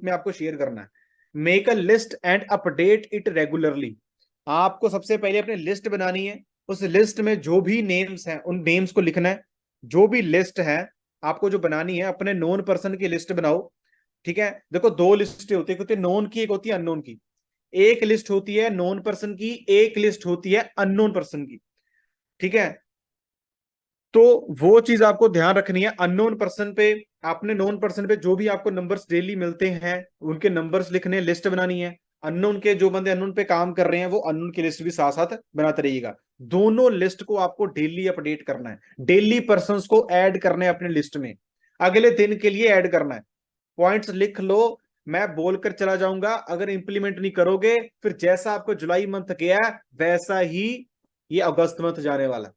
में आपको शेयर करना है। Make a list and update it regularly. आपको सबसे पहले अपनी लिस्ट बनानी है, उस लिस्ट में जो भी नेम्स हैं उन नेम्स को लिखना है। जो भी लिस्ट है आपको जो बनानी है, अपने नोन पर्सन की लिस्ट बनाओ। ठीक है, देखो दो लिस्टें होती है, एक होती है नोन की, एक होती है अननोन की। एक लिस्ट होती है नोन पर्सन की, एक लिस्ट होती है अननोन पर्सन की। ठीक है, तो वो चीज आपको ध्यान रखनी है। अननोन पर्सन पे, आपने नोन पर्सन पे जो भी आपको नंबर्स डेली मिलते हैं उनके नंबर्स लिखने, लिस्ट बनानी है। अननोन के जो बंदे अननोन पे काम कर रहे हैं वो अननोन की लिस्ट भी साथ साथ बनाते रहिएगा। दोनों लिस्ट को आपको डेली अपडेट करना है, डेली पर्संस को ऐड करना है अपने लिस्ट में, अगले दिन के लिए ऐड करना है। पॉइंट्स लिख लो, मैं बोलकर चला जाऊंगा, अगर इंप्लीमेंट नहीं करोगे फिर जैसा आपको जुलाई मंथ गया वैसा ही ये अगस्त मंथ जाने वाला।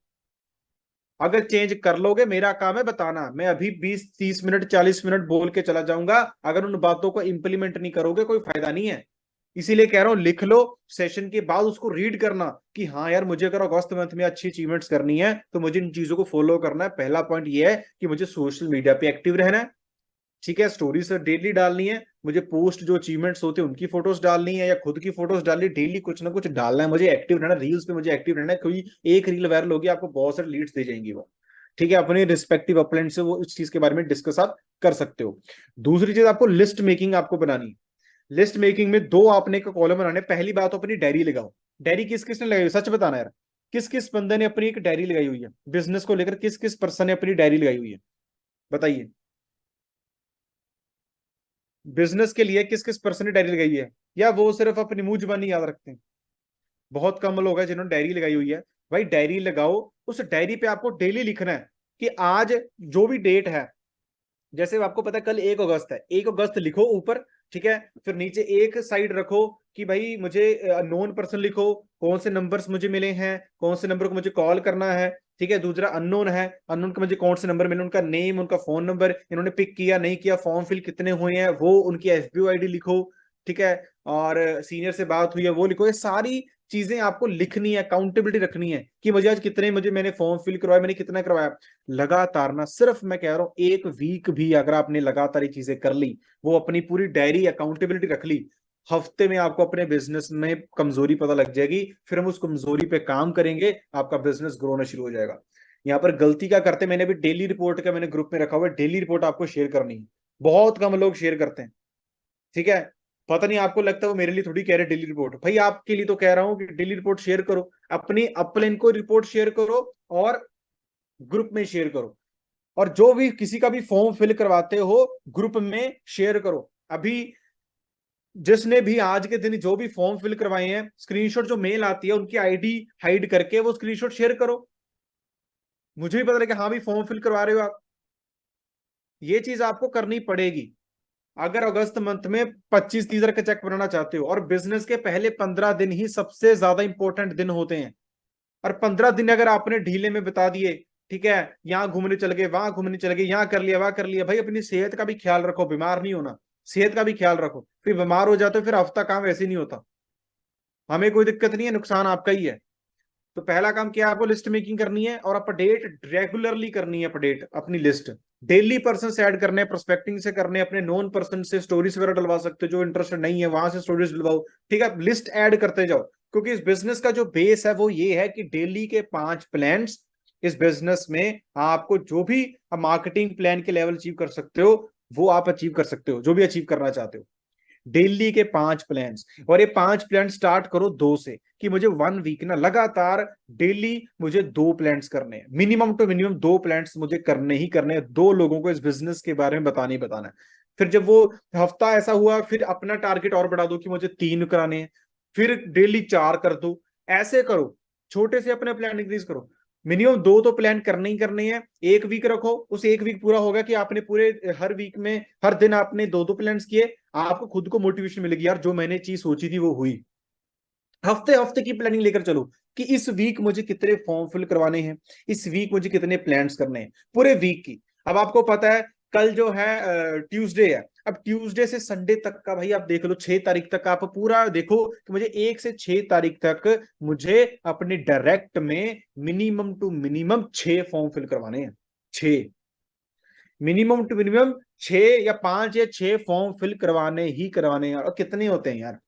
अगर चेंज कर लोगे, मेरा काम है बताना, मैं अभी 20 30 मिनट 40 मिनट बोल के चला जाऊंगा, अगर उन बातों को इंप्लीमेंट नहीं करोगे कोई फायदा नहीं है। इसीलिए कह रहा हूं लिख लो, सेशन के बाद उसको रीड करना कि हाँ यार मुझे अगर अगस्त मंथ में अच्छी अचीवमेंट्स करनी है तो मुझे इन चीजों को फॉलो करना है। पहला पॉइंट ये है कि मुझे सोशल मीडिया पे एक्टिव रहना है। ठीक है, स्टोरी से डेली डालनी है, मुझे पोस्ट जो अचीवमेंट्स होते हैं उनकी फोटोज डालनी है या खुद की फोटोज डालनी, डेली कुछ ना कुछ डालना है, मुझे एक्टिव रहना, रील्स पे मुझे एक्टिव रहना है। कोई एक रील वायरल होगी आपको बहुत सारे लीड्स दे जाएंगी वो। ठीक है, अपने रिस्पेक्टिव अपलेंट से वो इस चीज के बारे में डिस्कस आप कर सकते हो। दूसरी चीज, आपको लिस्ट मेकिंग आपको बनानी। लिस्ट मेकिंग में दो आपने का कॉलम बनाने। पहली बात तो अपनी डायरी लगाओ। डायरी किस किस ने लगाई हुई, सच बताना यार, किस किस बंदे ने अपनी एक डायरी लगाई हुई है बिजनेस को लेकर, किस किस पर्सन ने अपनी डायरी लगाई हुई है, बताइए। बिजनेस के लिए किस किस पर्सन ने डायरी लगाई है, या वो सिर्फ अपनी मुंह जुबानी याद रखते हैं? बहुत कम लोग हैं जिन्होंने डायरी लगाई हुई है। भाई डायरी लगाओ, उस डायरी पे आपको डेली लिखना है कि आज जो भी डेट है, जैसे आपको पता है कल 1 अगस्त है, 1 अगस्त लिखो ऊपर। ठीक है, फिर नीचे एक साइड रखो कि भाई मुझे नोन पर्सन लिखो, कौन से नंबर्स मुझे मिले हैं, कौन से नंबर को मुझे कॉल करना है। ठीक है, दूसरा अननोन है, अननोन को मुझे कौन से नंबर मिले, उनका नेम, उनका फोन नंबर, इन्होंने पिक किया नहीं किया, फॉर्म फिल कितने हुए हैं वो, उनकी एफबीओ आईडी लिखो। ठीक है, और सीनियर से बात हुई है वो लिखो। ये सारी चीजें आपको लिखनी है, अकाउंटेबिलिटी रखनी है कि मुझे आज कितने, मुझे मैंने फॉर्म फिल करवाया, मैंने कितना करवाया। लगातार ना, सिर्फ मैं कह रहा हूं 1 वीक भी अगर आपने लगातार ये चीजें कर ली, वो अपनी पूरी डायरी अकाउंटेबिलिटी रख ली, हफ्ते में आपको अपने बिजनेस में कमजोरी पता लग जाएगी, फिर हम उस कमजोरी पे काम करेंगे, आपका बिजनेस ग्रो होना शुरू हो जाएगा। यहाँ पर गलती क्या करते हैं, मैंने भी डेली रिपोर्ट का मैंने ग्रुप में रखा हुआ है, डेली रिपोर्ट आपको शेयर करनी है। बहुत कम लोग शेयर करते हैं। ठीक है, पता नहीं आपको लगता है वो मेरे लिए थोड़ी कह रहे डेली रिपोर्ट, भाई आपके लिए तो कह रहा हूं कि डेली रिपोर्ट शेयर करो, अपनी अपलाइन को रिपोर्ट शेयर करो और ग्रुप में शेयर करो। और जो भी किसी का भी फॉर्म फिल करवाते हो ग्रुप में शेयर करो। अभी जिसने भी आज के दिन जो भी फॉर्म फिल करवाए हैं, स्क्रीनशॉट जो मेल आती है उनकी आईडी हाइड करके वो स्क्रीनशॉट शेयर करो, मुझे भी पता लगे हाँ भी फॉर्म फिल करवा रहे हो आप। ये चीज आपको करनी पड़ेगी अगर अगस्त मंथ में 25 30 का चेक बनाना चाहते हो। और बिजनेस के पहले 15 दिन ही सबसे ज्यादा इंपॉर्टेंट दिन होते हैं, और 15 दिन अगर आपने ढीले में बता दिए, ठीक है, यहाँ घूमने चल गए, वहां घूमने चल गए, यहाँ कर लिया वहां कर लिया, भाई अपनी सेहत का भी ख्याल रखो, बीमार नहीं होना, सेहत का भी ख्याल रखो। फिर बीमार हो जाते हो फिर हफ्ता काम वैसे नहीं होता। हमें कोई दिक्कत नहीं है, नुकसान आपका ही है। तो पहला काम क्या है, आपको लिस्ट मेकिंग करनी है और अपडेट रेगुलरली करनी है। अपडेट अपनी लिस्ट डेली पर्सन से ऐड करने, प्रोस्पेक्टिंग से करने, अपने नॉन पर्सन से स्टोरीज वगैरह डलवा सकते हो, जो इंटरेस्टेड नहीं है वहां से स्टोरीज डलवाओ। ठीक है, लिस्ट ऐड करते जाओ, क्योंकि इस बिजनेस का जो बेस है वो ये है कि डेली के 5 प्लान्स। इस बिजनेस में आपको जो भी मार्केटिंग प्लान के लेवल अचीव कर सकते हो वो आप अचीव कर सकते हो, जो भी अचीव करना चाहते हो। डेली के 5 प्लान्स, और ये 5 प्लान स्टार्ट करो 2 से, कि मुझे 1 वीक ना लगातार डेली मुझे 2 प्लान्स करने हैं, मिनिमम टू मिनिमम 2 प्लान्स मुझे करने ही करने हैं। 2 लोगों को इस बिजनेस के बारे में बताना ही बताना है। फिर जब वो हफ्ता ऐसा हुआ, फिर अपना टारगेट और बढ़ा दो कि मुझे 3 कराने हैं, फिर डेली 4 कर दो। ऐसे करो, छोटे से अपने प्लान इंक्रीज करो। मिनिमम 2 तो प्लान करने ही करने हैं। 1 वीक रखो, उस 1 वीक पूरा होगा कि आपने पूरे हर वीक में हर दिन आपने 2 2 प्लान्स किए, आपको खुद को मोटिवेशन मिलेगी, यार जो मैंने चीज सोची थी वो हुई। हफ्ते हफ्ते की प्लानिंग लेकर चलो कि इस वीक मुझे कितने फॉर्म फिल करवाने हैं, इस वीक मुझे कितने प्लान्स करने हैं पूरे वीक की। अब आपको पता है कल जो है ट्यूसडे है, अब ट्यूसडे से संडे तक का भाई आप देख लो, 6 तारीख तक आप पूरा देखो कि मुझे 1 से 6 तारीख तक मुझे अपने डायरेक्ट में minimum to minimum 6 form fill करवाने हैं। 6 मिनिमम टू मिनिमम 6 या 5 या 6 फॉर्म फिल करवाने ही करवाने यार, और कितने होते हैं यार।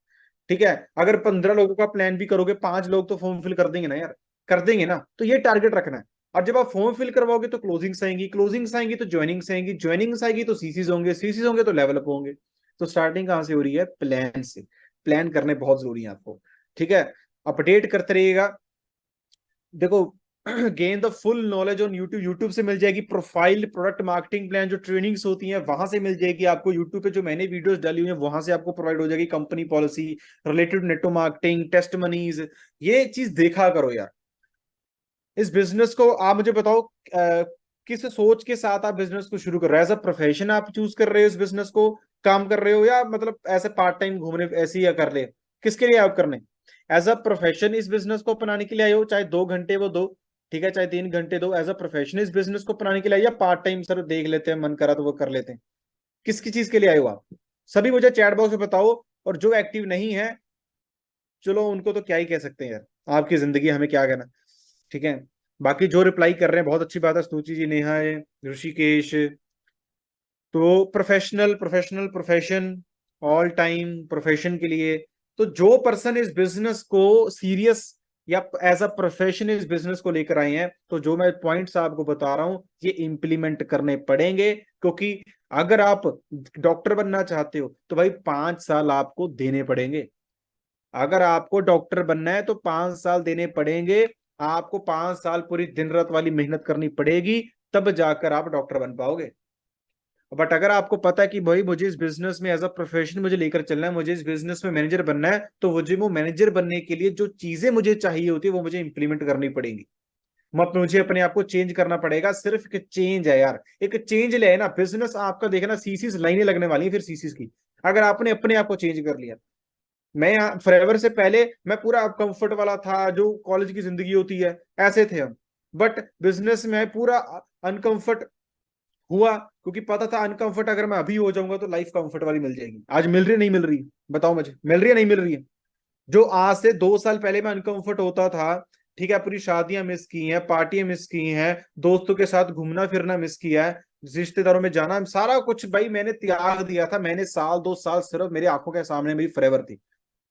ठीक है, अगर 15 लोगों का प्लान भी करोगे, 5 लोग तो फॉर्म फिल कर देंगे ना यार, कर देंगे ना, तो ये टारगेट रखना है। और जब आप फॉर्म फिल करवाओगे तो क्लोजिंग्स आएंगी, क्लोजिंग्स आएंगी तो ज्वाइनिंग्स आएंगी, ज्वाइनिंग्स आएगी तो सीसीज होंगे, सीसीज होंगे तो लेवल अप होंगे। तो स्टार्टिंग कहां से हो रही है? प्लान से। प्लान करने बहुत जरूरी है आपको। ठीक है, अपडेट करते रहिएगा। देखो, gain the full knowledge on YouTube, YouTube से मिल जाएगी प्रोफाइल, प्रोडक्ट मार्केटिंग प्लान, जो ट्रेनिंग्स होती हैं वहां से मिल जाएगी आपको। यूट्यूब पे जो मैंने वीडियोस डाली हुई हैं वहां से आपको प्रोवाइड हो जाएगी। Company policy related, network marketing, testimonies, ये चीज देखा करो यार। इस बिजनेस को आप मुझे बताओ, किस सोच के साथ आप बिजनेस को शुरू कर रहे हो? एज अ प्रोफेशन आप चूज कर रहे हो इस बिजनेस को, काम कर रहे हो, या मतलब ऐसे पार्ट टाइम घूमने ऐसे ही या कर ले? किसके लिए आप करने? एज अ प्रोफेशन इस बिजनेस को अपनाने के लिए आए हो, चाहे 2 घंटे वो दो, ठीक है, चाहे 3 घंटे दो, एज अ प्रोफेशन इस बिजनेस को अपनाने के लिए आए, या पार्ट टाइम सर देख लेते हैं, मन करा तो वो कर लेते हैं? किसकी चीज के लिए आए हो आप? सभी मुझे चैट बॉक्स में बताओ। और जो एक्टिव नहीं है, चलो उनको तो क्या ही कह सकते हैं यार, आपकी जिंदगी, हमें क्या कहना। ठीक है, बाकी जो रिप्लाई कर रहे हैं बहुत अच्छी बात है, स्तुति जी, नेहा है, ऋषिकेश। तो professional professional profession, all time profession के लिए, तो जो पर्सन इस बिजनेस को सीरियस या एज अ प्रोफेशन इस बिजनेस को लेकर आए हैं, तो जो मैं पॉइंट्स आपको बता रहा हूं ये इंप्लीमेंट करने पड़ेंगे। क्योंकि अगर आप डॉक्टर बनना चाहते हो तो भाई 5 साल आपको देने पड़ेंगे। अगर आपको डॉक्टर बनना है तो 5 साल देने पड़ेंगे। आपको 5 साल पूरी दिन रात वाली मेहनत करनी पड़ेगी, तब जाकर आप डॉक्टर बन पाओगे। बट अगर आपको पता है कि भाई मुझे इस बिजनेस में एज अ प्रोफेशन मुझे लेकर चलना है, मुझे इस बिजनेस में मैनेजर बनना है, तो मुझे वो मैनेजर बनने के लिए जो चीजें मुझे चाहिए होती है वो मुझे इंप्लीमेंट करनी पड़ेंगी। मुझे अपने आप को चेंज करना पड़ेगा। सिर्फ एक चेंज है यार, एक चेंज ले ना, बिजनेस आपका देखना, सीसीस लाइनें लगने वाली है फिर सीसीस की, अगर आपने अपने आप को चेंज कर लिया। मैं फॉरएवर से पहले मैं पूरा कंफर्ट वाला था, जो कॉलेज की जिंदगी होती है ऐसे थे हम। बट बिजनेस में पूरा अनकंफर्ट हुआ, क्योंकि पता था अनकंफर्ट अगर मैं अभी हो जाऊंगा तो लाइफ कंफर्ट वाली मिल जाएगी। आज मिल रही है नहीं मिल रही? बताओ मुझे, मिल रही है नहीं मिल रही है? जो आज से 2 साल पहले मैं अनकंफर्ट होता था, ठीक है, पूरी शादियां मिस की हैं, पार्टियां मिस की हैं, दोस्तों के साथ घूमना फिरना मिस किया है, रिश्तेदारों में जाना, सारा कुछ भाई मैंने त्याग दिया था। मैंने साल 2 साल सिर्फ मेरी आंखों के सामने मेरी फॉरएवर थी,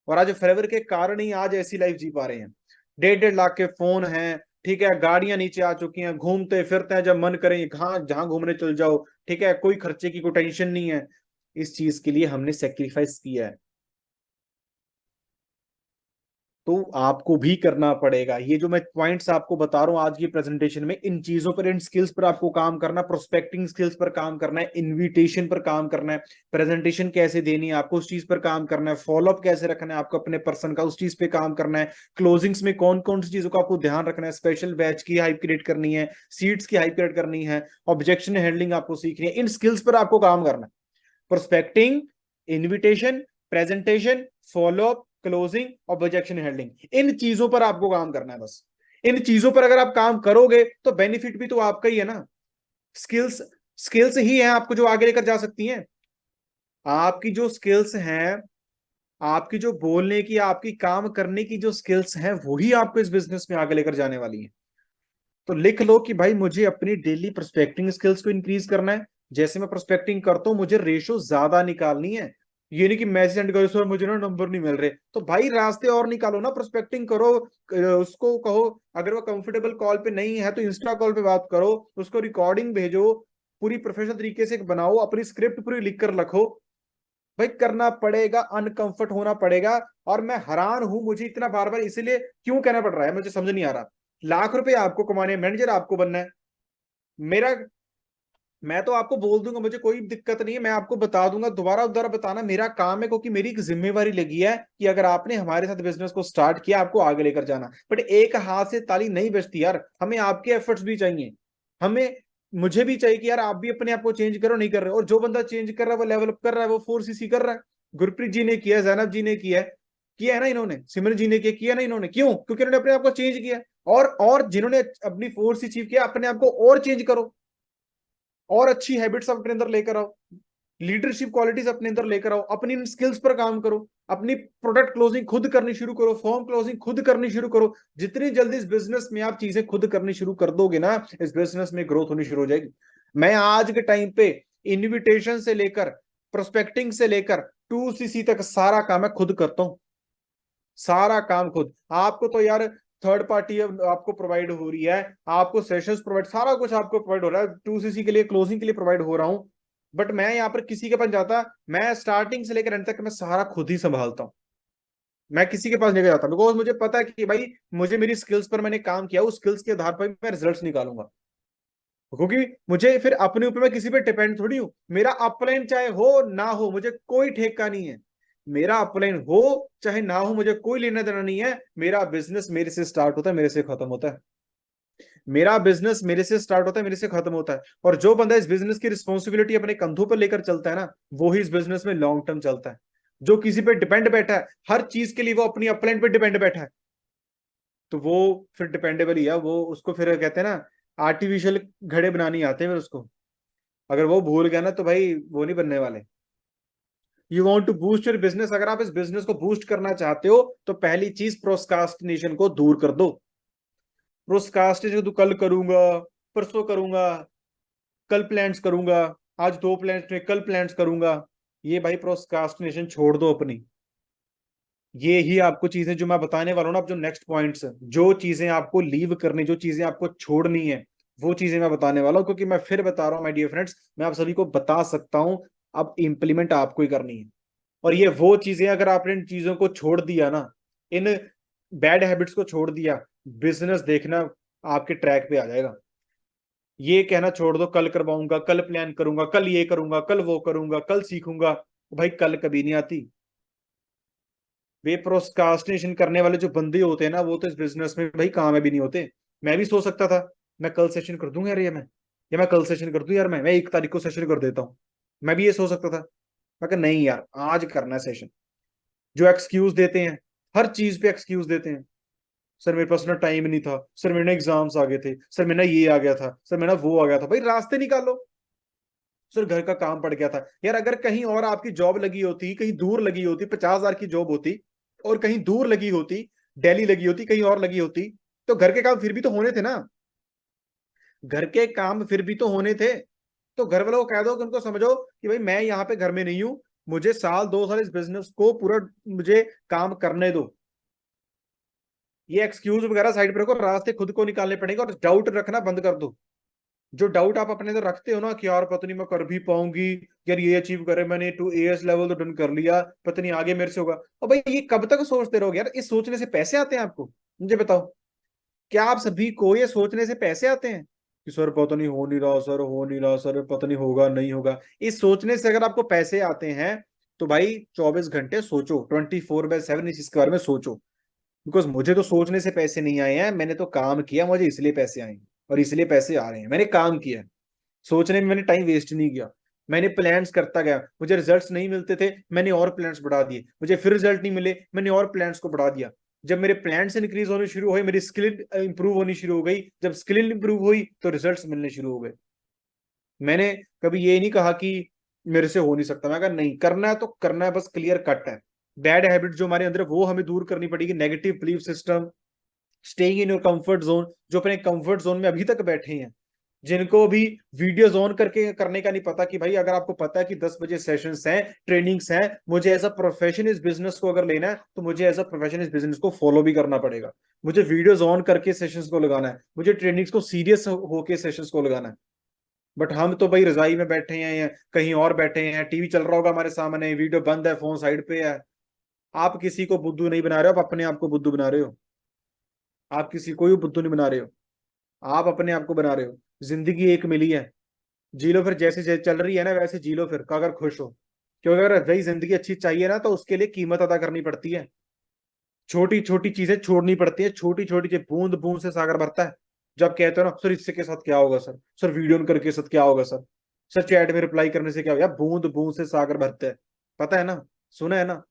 और आज फॉरएवर के कारण ही आज ऐसी लाइफ जी पा रहे हैं। 1.5 लाख के फोन हैं, ठीक है, गाड़ियां नीचे आ चुकी हैं, घूमते फिरते हैं, जब मन करे कहाँ जहां घूमने चल जाओ। ठीक है, कोई खर्चे की कोई टेंशन नहीं है। इस चीज के लिए हमने सेक्रीफाइस किया है, तो आपको भी करना पड़ेगा। ये जो मैं पॉइंट्स आपको बता रहा हूं आज की प्रेजेंटेशन में, इन चीजों पर, इन स्किल्स पर आपको काम करना, प्रोस्पेक्टिंग स्किल्स पर काम करना है, इनविटेशन पर काम करना है, प्रेजेंटेशन कैसे देनी है आपको उस चीज पर काम करना है, फॉलोअप कैसे रखना है आपको अपने पर्सन का उस चीज पे काम करना है, क्लोजिंग्स में कौन कौन सी चीजों का आपको ध्यान रखना है, स्पेशल बैच की हाइप क्रिएट करनी है, सीट्स की हाइप क्रिएट करनी है, ऑब्जेक्शन हैंडलिंग आपको सीखनी है, इन स्किल्स पर आपको काम करना है। Prospecting, invitation, presentation, follow up, closing, objection handling, इन चीजों पर आपको काम करना है बस। इन चीजों पर अगर आप काम करोगे तो बेनिफिट भी तो आपका ही है ना। स्किल्स, स्किल्स ही है आपको जो आगे लेकर जा सकती हैं। आपकी जो स्किल्स हैं, आपकी जो बोलने की, आपकी काम करने की जो स्किल्स हैं, वही आपको इस बिजनेस में आगे लेकर जाने वाली है। तो लिख लो कि भाई मुझे अपनी डेली प्रोस्पेक्टिंग स्किल्स को इंक्रीज करना है। जैसे मैं प्रोस्पेक्टिंग करता हूं मुझे रेशो ज्यादा निकालनी है। ये नहीं कि मैसेज सेंड करो सर मुझे ना नंबर नहीं मिल रहे, तो भाई रास्ते और निकालो ना, प्रोस्पेक्टिंग करो। उसको कहो, अगर वो कंफर्टेबल कॉल पे नहीं है तो इंस्टा कॉल पे बात करो, उसको रिकॉर्डिंग भेजो, पूरी प्रोफेशनल तरीके से बनाओ, अपनी स्क्रिप्ट पूरी लिख कर रखो। भाई करना पड़ेगा, अनकंफर्ट होना पड़ेगा। और मैं हैरान हूं, मुझे इतना बार बार इसलिए क्यों कहना पड़ रहा है मुझे समझ नहीं आ रहा। लाख रुपए आपको कमाने, मैनेजर आपको बनना है। मेरा, मैं तो आपको बोल दूंगा, मुझे कोई दिक्कत नहीं है, मैं आपको बता दूंगा, दोबारा दोबारा बताना मेरा काम है, क्योंकि मेरी एक जिम्मेवारी लगी है कि अगर आपने हमारे साथ बिजनेस को स्टार्ट किया आपको आगे लेकर जाना। बट एक हाथ से ताली नहीं बजती यार, हमें आपके एफर्ट्स भी चाहिए। हमें, मुझे भी चाहिए कि यार आप भी अपने आप को चेंज करो, नहीं कर रहे, और जो बंदा चेंज कर रहा है वो लेवल अप कर रहा है, वो 4 सीसी कर रहा है। गुरप्रीत जी ने किया, जैनब जी ने किया, किया है ना इन्होंने, सिमरन जी ने किया ना इन्होंने, क्यों? क्योंकि इन्होंने अपने आप को चेंज किया। और जिन्होंने अपनी 4 सी अचीव किया, अपने आप को और चेंज करो, और अच्छी हैबिट्स अपने अंदर लेकर आओ, लीडरशिप क्वालिटीज अपने अंदर लेकर आओ, अपनी इन स्किल्स पर काम करो, अपनी प्रोडक्ट क्लोजिंग खुद करनी शुरू करो, फॉर्म क्लोजिंग खुद करनी शुरू करो। जितनी जल्दी इस बिजनेस में आप चीजें खुद करनी शुरू कर दोगे ना, इस बिजनेस में ग्रोथ होनी शुरू हो जाएगी। मैं आज के टाइम पे इनविटेशन से लेकर प्रोस्पेक्टिंग से लेकर 2CC तक सारा काम मैं खुद करता हूं, सारा काम खुद। आपको तो यार थर्ड पार्टी आपको प्रोवाइड हो रही है, आपको सेशंस प्रोवाइड, सारा कुछ आपको प्रोवाइड हो रहा है, 2CC के लिए क्लोजिंग के लिए प्रोवाइड हो रहा हूं। बट मैं यहाँ पर किसी के पास जाता, मैं स्टार्टिंग से लेकर एंड तक मैं सारा खुद ही संभालता हूँ। मैं किसी के पास नहीं जाता, बिकॉज मुझे पता है कि भाई मुझे मेरी स्किल्स पर मैंने काम किया, उस स्किल्स के आधार पर मैं रिजल्ट्स निकालूंगा। क्योंकि मुझे फिर अपने ऊपर मैं किसी पे डिपेंड थोड़ी हूँ। मेरा अपलाइन चाहे हो ना हो मुझे कोई ठेका नहीं है, मेरा अपलाइन हो चाहे ना हो मुझे कोई लेना देना नहीं है। मेरा बिजनेस मेरे से स्टार्ट होता है, मेरे से खत्म होता है। मेरा बिजनेस मेरे से स्टार्ट होता है, मेरे से खत्म होता है। और जो बंदा इस बिजनेस की रिस्पॉन्सिबिलिटी अपने कंधों पर लेकर चलता है ना, वो ही इस बिजनेस में लॉन्ग टर्म चलता है। जो किसी पे डिपेंड बैठा है हर चीज के लिए, वो अपनी अपलाइन पे डिपेंड बैठा है, तो वो फिर डिपेंडेबल ही है। वो उसको फिर कहते हैं ना, आर्टिफिशियल घड़े बनाने आते हैं फिर उसको। अगर वो भूल गया ना तो भाई वो नहीं बनने वाले। You want to boost your business, अगर आप इस बिजनेस को बूस्ट करना चाहते हो तो पहली चीज प्रोस्कास्टिनेशन को दूर कर दो। प्रोस्कास्टिनेशन तो कल करूंगा, परसों करूंगा, कल प्लान्स करूंगा, आज 2 प्लान्स में कल प्लान्स करूंगा, ये भाई प्रोस्कास्टिनेशन छोड़ दो अपनी। ये ही आपको चीजें जो मैं बताने वाला हूं ना, अब जो नेक्स्ट पॉइंट्स, जो चीजें आपको लीव करनी, जो चीजें आपको छोड़नी है, वो चीजें मैं बताने वाला हूं। क्योंकि मैं फिर बता रहा हूं माय डियर फ्रेंड्स, मैं आप सभी को बता सकता हूं, अब इंप्लीमेंट आपको ही करनी है। और ये वो चीजें, अगर आपने इन चीजों को छोड़ दिया ना, इन बैड हैबिट्स को छोड़ दिया, बिजनेस देखना आपके ट्रैक पे आ जाएगा। ये कहना छोड़ दो कल करवाऊंगा, कल प्लान करूंगा, कल ये करूंगा, कल वो करूंगा, कल सीखूंगा, भाई कल कभी नहीं आती। वे प्रोस्कास्टिनेशन करने वाले जो बंदे होते हैं ना, वो तो इस बिजनेस में भाई कामयाबी नहीं होते। मैं भी सोच सकता था मैं कल सेशन कर दूंगा यार, ये मैं, या मैं कल सेशन कर दूं यार, मैं 1 तारीख को सेशन कर देता हूँ। मैं भी ये सोच सकता था। मैं कहा नहीं यार, आज करना है सेशन। जो एक्सक्यूज देते हैं, हर चीज पे एक्सक्यूज देते हैं। सर मेरे पास ना टाइम नहीं था, सर मेरे ना एग्जाम्स आ गए थे, सर मेरा ये आ गया था, सर मेरा वो आ गया था। भाई रास्ते निकालो। सर घर का काम पड़ गया था यार। अगर कहीं और आपकी जॉब लगी होती, कहीं दूर लगी होती, 50,000 की जॉब होती, और कहीं दूर लगी होती, दिल्ली लगी होती, कहीं और लगी होती, तो घर के काम फिर भी तो होने थे ना। घर के काम फिर भी तो होने थे। तो घर वालों को कह दो कि उनको समझो कि भाई मैं यहाँ पे घर में नहीं हूं, मुझे साल 2 साल इस बिजनेस को पूरा मुझे काम करने दो। ये एक्सक्यूज वगैरह साइड पर रखो, रास्ते खुद को निकालने पड़ेंगे। और डाउट रखना बंद कर दो। जो डाउट आप अपने अंदर रखते हो ना कि यार पता नहीं मैं कर भी पाऊंगी, यार ये अचीव करे मैंने, टू एएस लेवल तो डन कर लिया, पता नहीं आगे मेरे से होगा। और भाई ये कब तक सोचते रहोगे यार? इस सोचने से पैसे आते हैं आपको? मुझे बताओ, क्या आप सभी को ये सोचने से पैसे आते हैं कि सर पता नहीं हो नहीं रहा, सर हो नहीं रहा, सर पता नहीं होगा नहीं होगा? इस सोचने से अगर आपको पैसे आते हैं तो भाई 24 घंटे सोचो, 24/7 इस चीज के बारे में सोचो। बिकॉज मुझे तो सोचने से पैसे नहीं आए हैं, मैंने तो काम किया, मुझे इसलिए पैसे आए हैं। और इसलिए पैसे आ रहे हैं, मैंने काम किया। सोचने में मैंने टाइम वेस्ट नहीं किया। मैंने प्लान्स करता गया, मुझे रिजल्ट्स नहीं मिलते थे, मैंने और प्लान्स बढ़ा दिए, मुझे फिर रिजल्ट नहीं मिले, मैंने और प्लान्स को बढ़ा दिया। जब मेरे प्लान्स इंक्रीज होने शुरू हुए, मेरी स्किल इंप्रूव होनी शुरू हो गई, जब स्किल इंप्रूव हुई तो रिजल्ट्स मिलने शुरू हो गए। मैंने कभी ये नहीं कहा कि मेरे से हो नहीं सकता। मैं कहा नहीं, करना है तो करना है, बस क्लियर कट है। बैड हैबिट जो हमारे अंदर है वो हमें दूर करनी पड़ेगी। Negative belief system, staying in your comfort zone, जो अपने कंफर्ट जोन में अभी तक बैठे हैं, जिनको भी वीडियोस ऑन करके करने का नहीं पता कि भाई अगर आपको पता है कि 10 बजे सेशंस हैं, ट्रेनिंग्स हैं, मुझे एज अ प्रोफेशन इस बिजनेस को अगर लेना है तो मुझे एज अ प्रोफेशन इस बिजनेस को फॉलो भी करना पड़ेगा। मुझे वीडियोस ऑन करके सेशंस को लगाना है, मुझे ट्रेनिंग्स को सीरियस होके सेशंस को लगाना है। बट हम तो भाई रजाई में बैठे हैं या कहीं और बैठे हैं, टीवी चल रहा होगा हमारे सामने, वीडियो बंद है, फोन साइड पे है। आप किसी को बुद्धू नहीं बना रहे हो, आप अपने आप को बुद्धू बना रहे हो। आप किसी को भी बुद्धू नहीं बना रहे हो, आप अपने आप को बना रहे हो। जिंदगी एक मिली है, जी लो फिर, जैसे चल रही है ना वैसे जी लो फिर, अगर खुश हो। क्योंकि अगर वही जिंदगी अच्छी चाहिए ना तो उसके लिए कीमत अदा करनी पड़ती है। छोटी छोटी चीजें छोड़नी पड़ती है, छोटी छोटी चीज, बूंद बूंद से सागर भरता है। जब कहते हो ना सर इससे के साथ क्या होगा, सर सर वीडियो करके साथ क्या होगा, सर सर चैट में रिप्लाई करने से क्या होगा, बूंद बूंद से सागर भरते हैं। पता है ना, सुना है ना?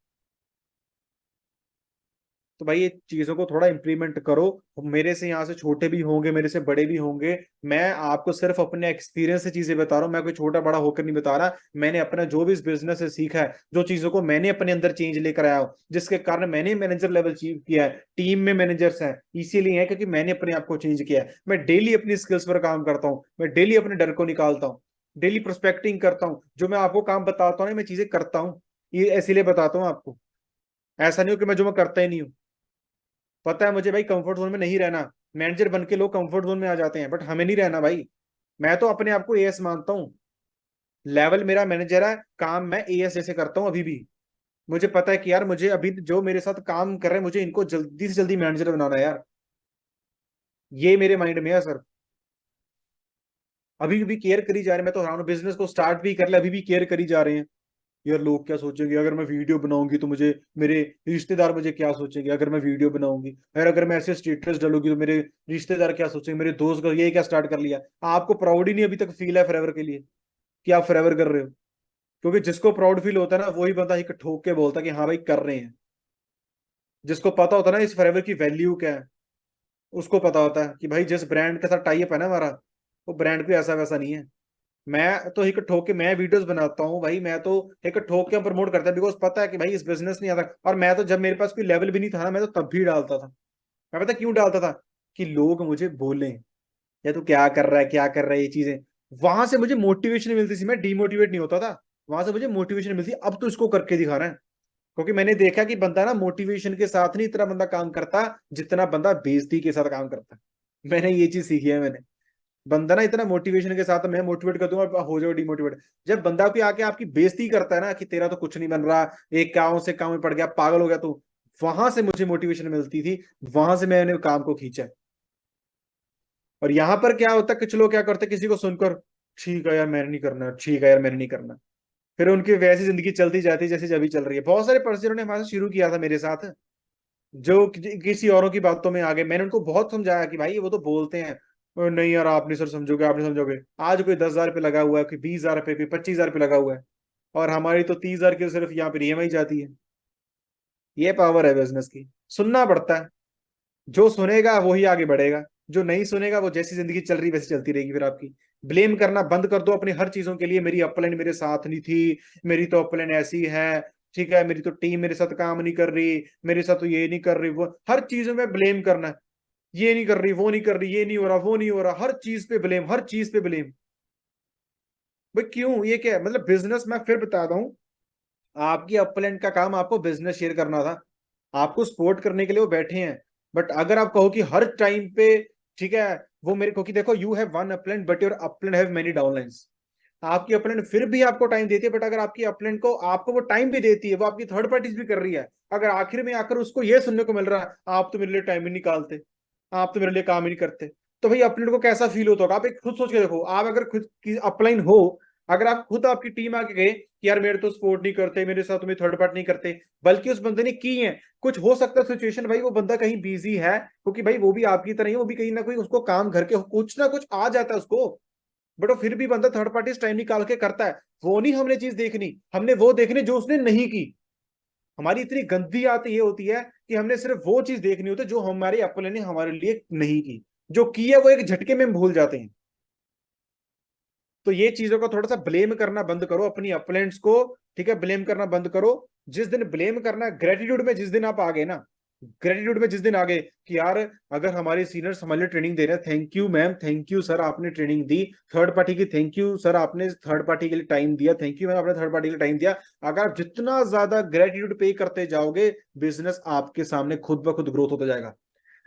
तो भाई ये चीजों को थोड़ा इंप्लीमेंट करो। मेरे से यहाँ से छोटे भी होंगे, मेरे से बड़े भी होंगे, मैं आपको सिर्फ अपने एक्सपीरियंस से चीजें बता रहा हूँ। मैं कोई छोटा बड़ा होकर नहीं बता रहा। मैंने अपना जो भी इस बिजनेस से सीखा है, जो चीजों को मैंने अपने अंदर चेंज लेकर आया हूँ, जिसके कारण मैंने मैनेजर लेवल अचीव किया है, टीम में मैनेजर्स हैं, इसीलिए है क्योंकि मैंने अपने आप को चेंज किया है। मैं डेली अपनी स्किल्स पर काम करता हूँ, मैं डेली अपने डर को निकालता हूँ। डेली प्रोस्पेक्टिंग करता हूँ, जो मैं आपको काम बताता हूँ ना, मैं चीजें करता हूँ, ये इसीलिए बताता हूँ आपको। ऐसा नहीं हो कि मैं करता ही नहीं हूँ। पता है मुझे भाई कंफर्ट जोन में नहीं रहना। मैनेजर बन के लोग कंफर्ट जोन में आ जाते हैं, बट हमें नहीं रहना भाई। मैं तो अपने आप को एएस मानता हूँ। लेवल मेरा मैनेजर है, काम मैं एएस जैसे करता हूँ अभी भी। मुझे पता है कि यार मुझे अभी जो मेरे साथ काम कर रहे हैं, मुझे इनको जल्दी से जल्दी मैनेजर बनाना है यार। ये मेरे माइंड में है सर। अभी भी केयर करी जा रहे हैं। मैं तो हैरान हूँ, बिजनेस को स्टार्ट भी कर ले अभी भी केयर करी जा रहे हैं। यार लोग क्या सोचेंगे अगर मैं वीडियो बनाऊंगी, तो मुझे मेरे रिश्तेदार मुझे क्या सोचेंगे अगर मैं वीडियो बनाऊंगी, और अगर मैं ऐसे स्टेटस डालूंगी तो मेरे रिश्तेदार क्या सोचेंगे, मेरे दोस्त का ये क्या स्टार्ट कर लिया। आपको प्राउड ही नहीं अभी तक फील है फॉरएवर के लिए कि आप फॉरएवर कर रहे हो? क्योंकि जिसको प्राउड फील होता है ना, वही बंदा एक ठोक के बोलता है कि हाँ भाई कर रहे हैं। जिसको पता होता है ना इस फॉरएवर की वैल्यू क्या है, उसको पता होता है कि भाई जिस ब्रांड के साथ टाई अप है ना हमारा, वो ब्रांड कोई ऐसा वैसा नहीं है। मैं तो एक ठोक के मैं वीडियोस बनाता हूँ भाई, मैं तो एक ठोक के प्रमोट करता है, बिकॉज पता है कि भाई इस बिजनेस नहीं आता। और मैं तो जब मेरे पास कोई लेवल भी नहीं था ना, मैं तो तब भी डालता था। मैं पता क्यों डालता था? कि लोग मुझे बोले या तू क्या कर रहा है, क्या कर रहा है, ये चीजें। वहां से मुझे मोटिवेशन मिलती थी, मैं डीमोटिवेट नहीं होता था। वहां से मुझे मोटिवेशन मिलती, अब तो इसको करके दिखा रहा है। क्योंकि मैंने देखा कि बंदा ना मोटिवेशन के साथ नहीं इतना बंदा काम करता, जितना बंदा बेइज्जती के साथ काम करता। मैंने ये चीज सीखी है मैंने। बंदा ना इतना मोटिवेशन के साथ मैं मोटिवेट कर दूंगा, हो जाओ डिमोटिवेट। जब बंदा कोई आके आपकी बेइज्जती करता है ना कि तेरा तो कुछ नहीं बन रहा, एक काम से काम में पड़ गया, पागल हो गया तू, वहां से मुझे मोटिवेशन मिलती थी। वहां से मैंने काम को खींचा। और यहां पर क्या होता है, कुछ लोग क्या करते हैं, किसी को सुनकर ठीक है यार मैंने नहीं करना, ठीक है यार मैंने नहीं करना। फिर उनकी वैसी जिंदगी चलती जाती है जैसे अभी चल रही है। बहुत सारे पर्सन ने हमारे साथ शुरू किया था मेरे साथ, जो किसी औरों की बातों में आ गए। मैंने उनको बहुत समझाया कि भाई वो तो बोलते हैं, "ओ, नहीं यार आप नहीं सर समझोगे, आप नहीं समझोगे।" आज कोई 10,000 पे लगा हुआ है, कोई 20,000 पे, कोई 25,000 पे लगा हुआ है। और हमारी तो 30,000 की सिर्फ यहाँ पे ईएमआई जाती है। ये पावर है बिजनेस की। सुनना पड़ता है। जो सुनेगा वही आगे बढ़ेगा, जो नहीं सुनेगा वो जैसी जिंदगी चल रही वैसी चलती रहेगी। फिर आपकी ब्लेम करना बंद कर दो अपनी हर चीजों के लिए। मेरी अपलाइन मेरे साथ नहीं थी, मेरी तो अपलाइन ऐसी है, ठीक है, मेरी तो टीम मेरे साथ काम नहीं कर रही, मेरे साथ तो ये नहीं कर रही, वो हर चीजों में ब्लेम करना है। ये नहीं कर रही, वो नहीं कर रही, ये नहीं हो रहा, वो नहीं हो रहा, हर चीज पे ब्लेम, हर चीज पे ब्लेम। भाई क्यों, ये क्या है? मतलब बिजनेस, मैं फिर बताता हूँ, आपकी अपलाइन का काम आपको बिजनेस शेयर करना था, आपको सपोर्ट करने के लिए वो बैठे हैं। बट अगर आप कहो कि हर टाइम पे, ठीक है, वो मेरे को कि देखो you have one upline but your upline have many downlines. आपकी अपलाइन फिर भी आपको टाइम देती है, बट अगर आपकी अपलाइन को आपको वो टाइम भी देती है, वो आपकी थर्ड पार्टीज भी कर रही है, अगर आखिर में आकर उसको ये सुनने को मिल रहा है आप तो मेरे लिए टाइम ही निकालते, आप तो मेरे लिए काम ही नहीं करते, तो भाई अपलाइन को कैसा फील होता होगा? आप एक खुद सोच के देखो, आप अगर खुद की अपलाइन हो, अगर आप खुद आपकी टीम आके गए कि यार मेरे तो सपोर्ट नहीं करते, मेरे साथ तुम्हें थर्ड पार्टी नहीं करते, बल्कि उस बंदे ने की है, कुछ हो सकता है सिचुएशन भाई वो बंदा कहीं बिजी है, क्योंकि भाई वो भी आपकी तरह ही है, वो भी कहीं ना कहीं उसको काम घर के कुछ ना कुछ आ जाता है उसको, बट वो फिर भी बंदा थर्ड पार्टी टाइम निकाल के करता है। वो नहीं हमने चीज देखनी, हमने वो देखनी जो उसने नहीं की। हमारी इतनी गंदी आदत ये होती है कि हमने सिर्फ वो चीज देखनी होती है जो हमारे अपने ने हमारे लिए नहीं की, जो की है वो एक झटके में हम भूल जाते हैं। तो ये चीजों का थोड़ा सा ब्लेम करना बंद करो अपनी अपलेंट्स को, ठीक है, ब्लेम करना बंद करो। जिस दिन ब्लेम करना, ग्रेटिट्यूड में जिस दिन आप आ गए ना, ग्रेटिट्यूड में जिस दिन आ गए कि यार अगर हमारे सीनियर्स हमारे लिए ट्रेनिंग दे रहे हैं, thank you ma'am, thank you sir आपने ट्रेनिंग दी, थर्ड पार्टी की थैंक यू सर आपने थर्ड पार्टी के लिए टाइम दिया, थैंक यू मैम आपने थर्ड पार्टी के लिए टाइम दिया। अगर आप जितना ज्यादा ग्रेटिट्यूड पे करते जाओगे, बिजनेस आपके सामने खुद ब खुद ग्रोथ होता जाएगा।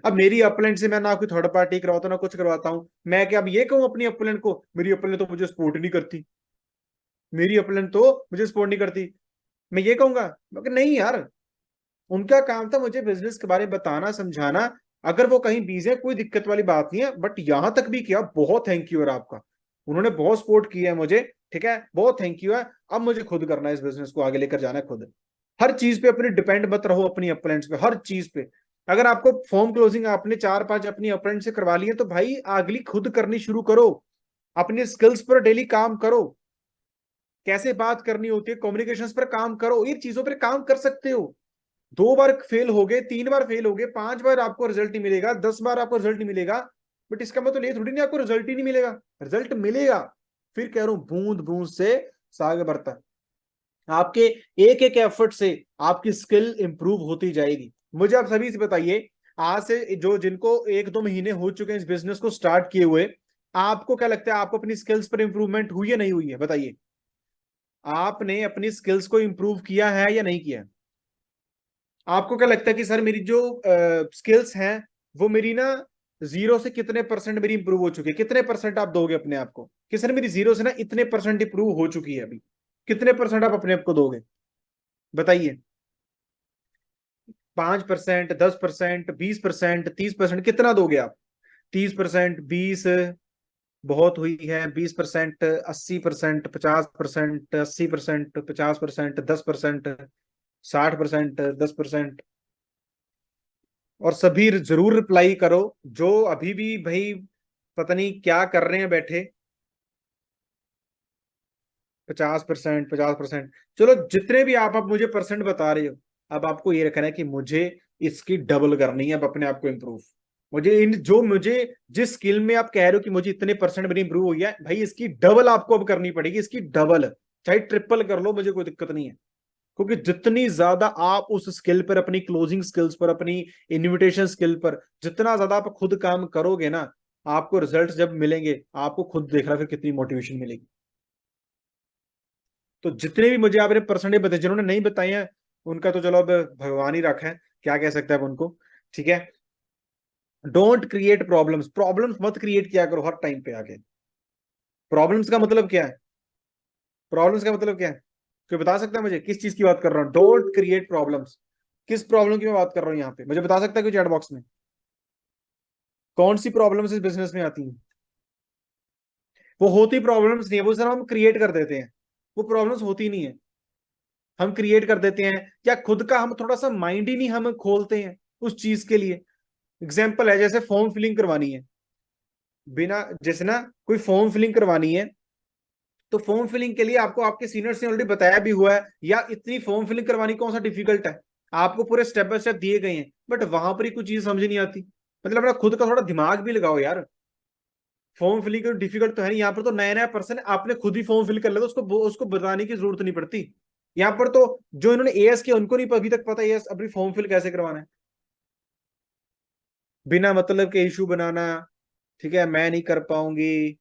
अब मेरी अपलाइन से मैं ना कोई थर्ड पार्टी करवाता हूँ ना कुछ करवाता हूँ, मैं क्या अब ये कहूँ अपनी अपलाइन को मेरी अपलाइन तो मुझे सपोर्ट नहीं करती, मेरी अपलाइन तो मुझे सपोर्ट नहीं करती, मैं ये कहूंगा? मगर नहीं यार, उनका काम था मुझे बिजनेस के बारे में बताना, समझाना। अगर वो कहीं बिजी है कोई दिक्कत वाली बात नहीं है, बट यहां तक भी किया, बहुत थैंक यू है आपका। उन्होंने बहुत सपोर्ट किया है मुझे, ठीक है, बहुत थैंक यू है। अब मुझे खुद करना है, इस बिजनेस को आगे लेकर जाना है खुद। हर चीज पे अपनी डिपेंड मत रहो अपनी अपलाइंस पे, हर चीज पे। अगर आपको फॉर्म क्लोजिंग आपने 4-5 अपनी अपलाइंस से करवा ली है, तो भाई अगली खुद करनी शुरू करो। अपनी स्किल्स पर डेली काम करो, कैसे बात करनी होती है, कम्युनिकेशन पर काम करो, इन चीजों पर काम कर सकते हो। 2 बार फेल हो गए, 3 बार फेल हो गए, 5 बार आपको रिजल्ट नहीं मिलेगा, 10 बार आपको रिजल्ट नहीं मिलेगा, बट इसका मतलब ये थोड़ी नहीं आपको रिजल्ट ही नहीं मिलेगा, रिजल्ट मिलेगा। फिर कह रहा हूं बूंद बूंद से सागर बढ़ता है। आपके एक एक एफर्ट से आपकी स्किल इंप्रूव होती जाएगी। मुझे आप सभी से बताइए, आज से जो जिनको 1-2 महीने हो चुके हैं इस बिजनेस को स्टार्ट किए हुए, आपको क्या लगता है, आपको अपनी स्किल्स पर इंप्रूवमेंट हुई है नहीं हुई है, बताइए। आपने अपनी स्किल्स को इंप्रूव किया है या नहीं किया? आपको क्या लगता है कि सर मेरी जो स्किल्स हैं वो मेरी ना 0 से कितने परसेंट मेरी इंप्रूव हो चुकी है? कितने परसेंट आप दोगे अपने आप को कि सर मेरी 0 से ना इतने परसेंट इंप्रूव हो चुकी है? अभी कितने परसेंट आप अपने आप को दोगे, बताइए। 5%, 10%, 20%, 30%, कितना दोगे आप? 30%, 20 बहुत हुई है, 20%, 80%, 50%, 80%, 50%, 10%, 60%, 10%। और सभी जरूर रिप्लाई करो जो अभी भी भाई पता नहीं क्या कर रहे हैं बैठे। 50%, 50%, चलो जितने भी आप मुझे परसेंट बता रहे हो, अब आपको ये रखना है कि मुझे इसकी डबल करनी है अब अपने आप को इम्प्रूव। मुझे इन जो मुझे जिस स्किल में आप कह रहे हो कि मुझे इतने परसेंट मेरी इंप्रूव हुई है, भाई इसकी डबल आपको अब करनी पड़ेगी, इसकी डबल, चाहे ट्रिपल कर लो, मुझे कोई दिक्कत नहीं है। क्योंकि जितनी ज्यादा आप उस स्किल पर, अपनी क्लोजिंग स्किल्स पर, अपनी इन्विटेशन स्किल पर जितना ज्यादा आप खुद काम करोगे ना, आपको रिजल्ट जब मिलेंगे आपको खुद देखना फिर कितनी मोटिवेशन मिलेगी। तो जितने भी मुझे आपने परसेंटेज बताए, जिन्होंने नहीं बताए हैं उनका तो चलो अब भगवान ही रखा है, क्या कह सकते हैं अब उनको। ठीक है, डोंट क्रिएट प्रॉब्लम्स, प्रॉब्लम्स मत क्रिएट किया करो हर टाइम पे आके। प्रॉब्लम्स का मतलब क्या है? प्रॉब्लम्स का मतलब क्या है? कोई बता सकता है मुझे किस चीज की बात कर रहा हूँ? डोंट क्रिएट प्रॉब्लम्स, किस प्रॉब्लम की मैं बात कर रहा हूँ यहाँ पे, मुझे बता सकता है कोई चैट बॉक्स में? कौन सी प्रॉब्लम्स इस बिजनेस में आती हैं? वो होती प्रॉब्लम्स नहीं है, वो सर हम क्रिएट कर देते हैं। वो प्रॉब्लम्स होती नहीं है, हम क्रिएट कर देते हैं। या खुद का हम थोड़ा सा माइंड ही नहीं हम खोलते हैं उस चीज के लिए। एग्जाम्पल है, जैसे फॉर्म फिलिंग करवानी है, बिना जैसे ना कोई फॉर्म फिलिंग करवानी है, तो फॉर्म फिलिंग के लिए आपको आपके सीनियर्स ने ऑलरेडी बताया भी हुआ है, या इतनी फॉर्म फिलिंग करवानी कौन सा डिफिकल्ट है, आपको पूरे स्टेप बाय स्टेप दिए गए हैं, बट वहां पर ही कुछ चीज समझ नहीं आती। मतलब अपना खुद का थोड़ा दिमाग भी लगाओ यार। फॉर्म फिलिंग तो डिफिकल्ट तो है नहीं, यहाँ पर तो नया नया पर्सन आपने खुद ही फॉर्म फिल कर लिया, तो उसको उसको बताने की जरूरत नहीं पड़ती। यहाँ पर तो जो इन्होंने एएस किया उनको नहीं अभी तक पता एएस अपनी फॉर्म फिल कैसे करवाना है, बिना मतलब के इशू बनाना। ठीक है, मैं नहीं कर पाऊंगी।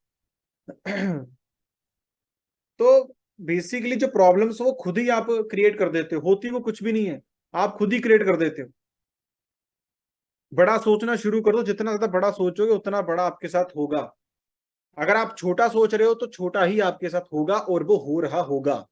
तो बेसिकली जो प्रॉब्लम्स वो खुद ही आप क्रिएट कर देते हो, होती वो कुछ भी नहीं है, आप खुद ही क्रिएट कर देते हो। बड़ा सोचना शुरू कर दो, जितना ज्यादा बड़ा सोचोगे उतना बड़ा आपके साथ होगा। अगर आप छोटा सोच रहे हो तो छोटा ही आपके साथ होगा, और वो हो रहा होगा।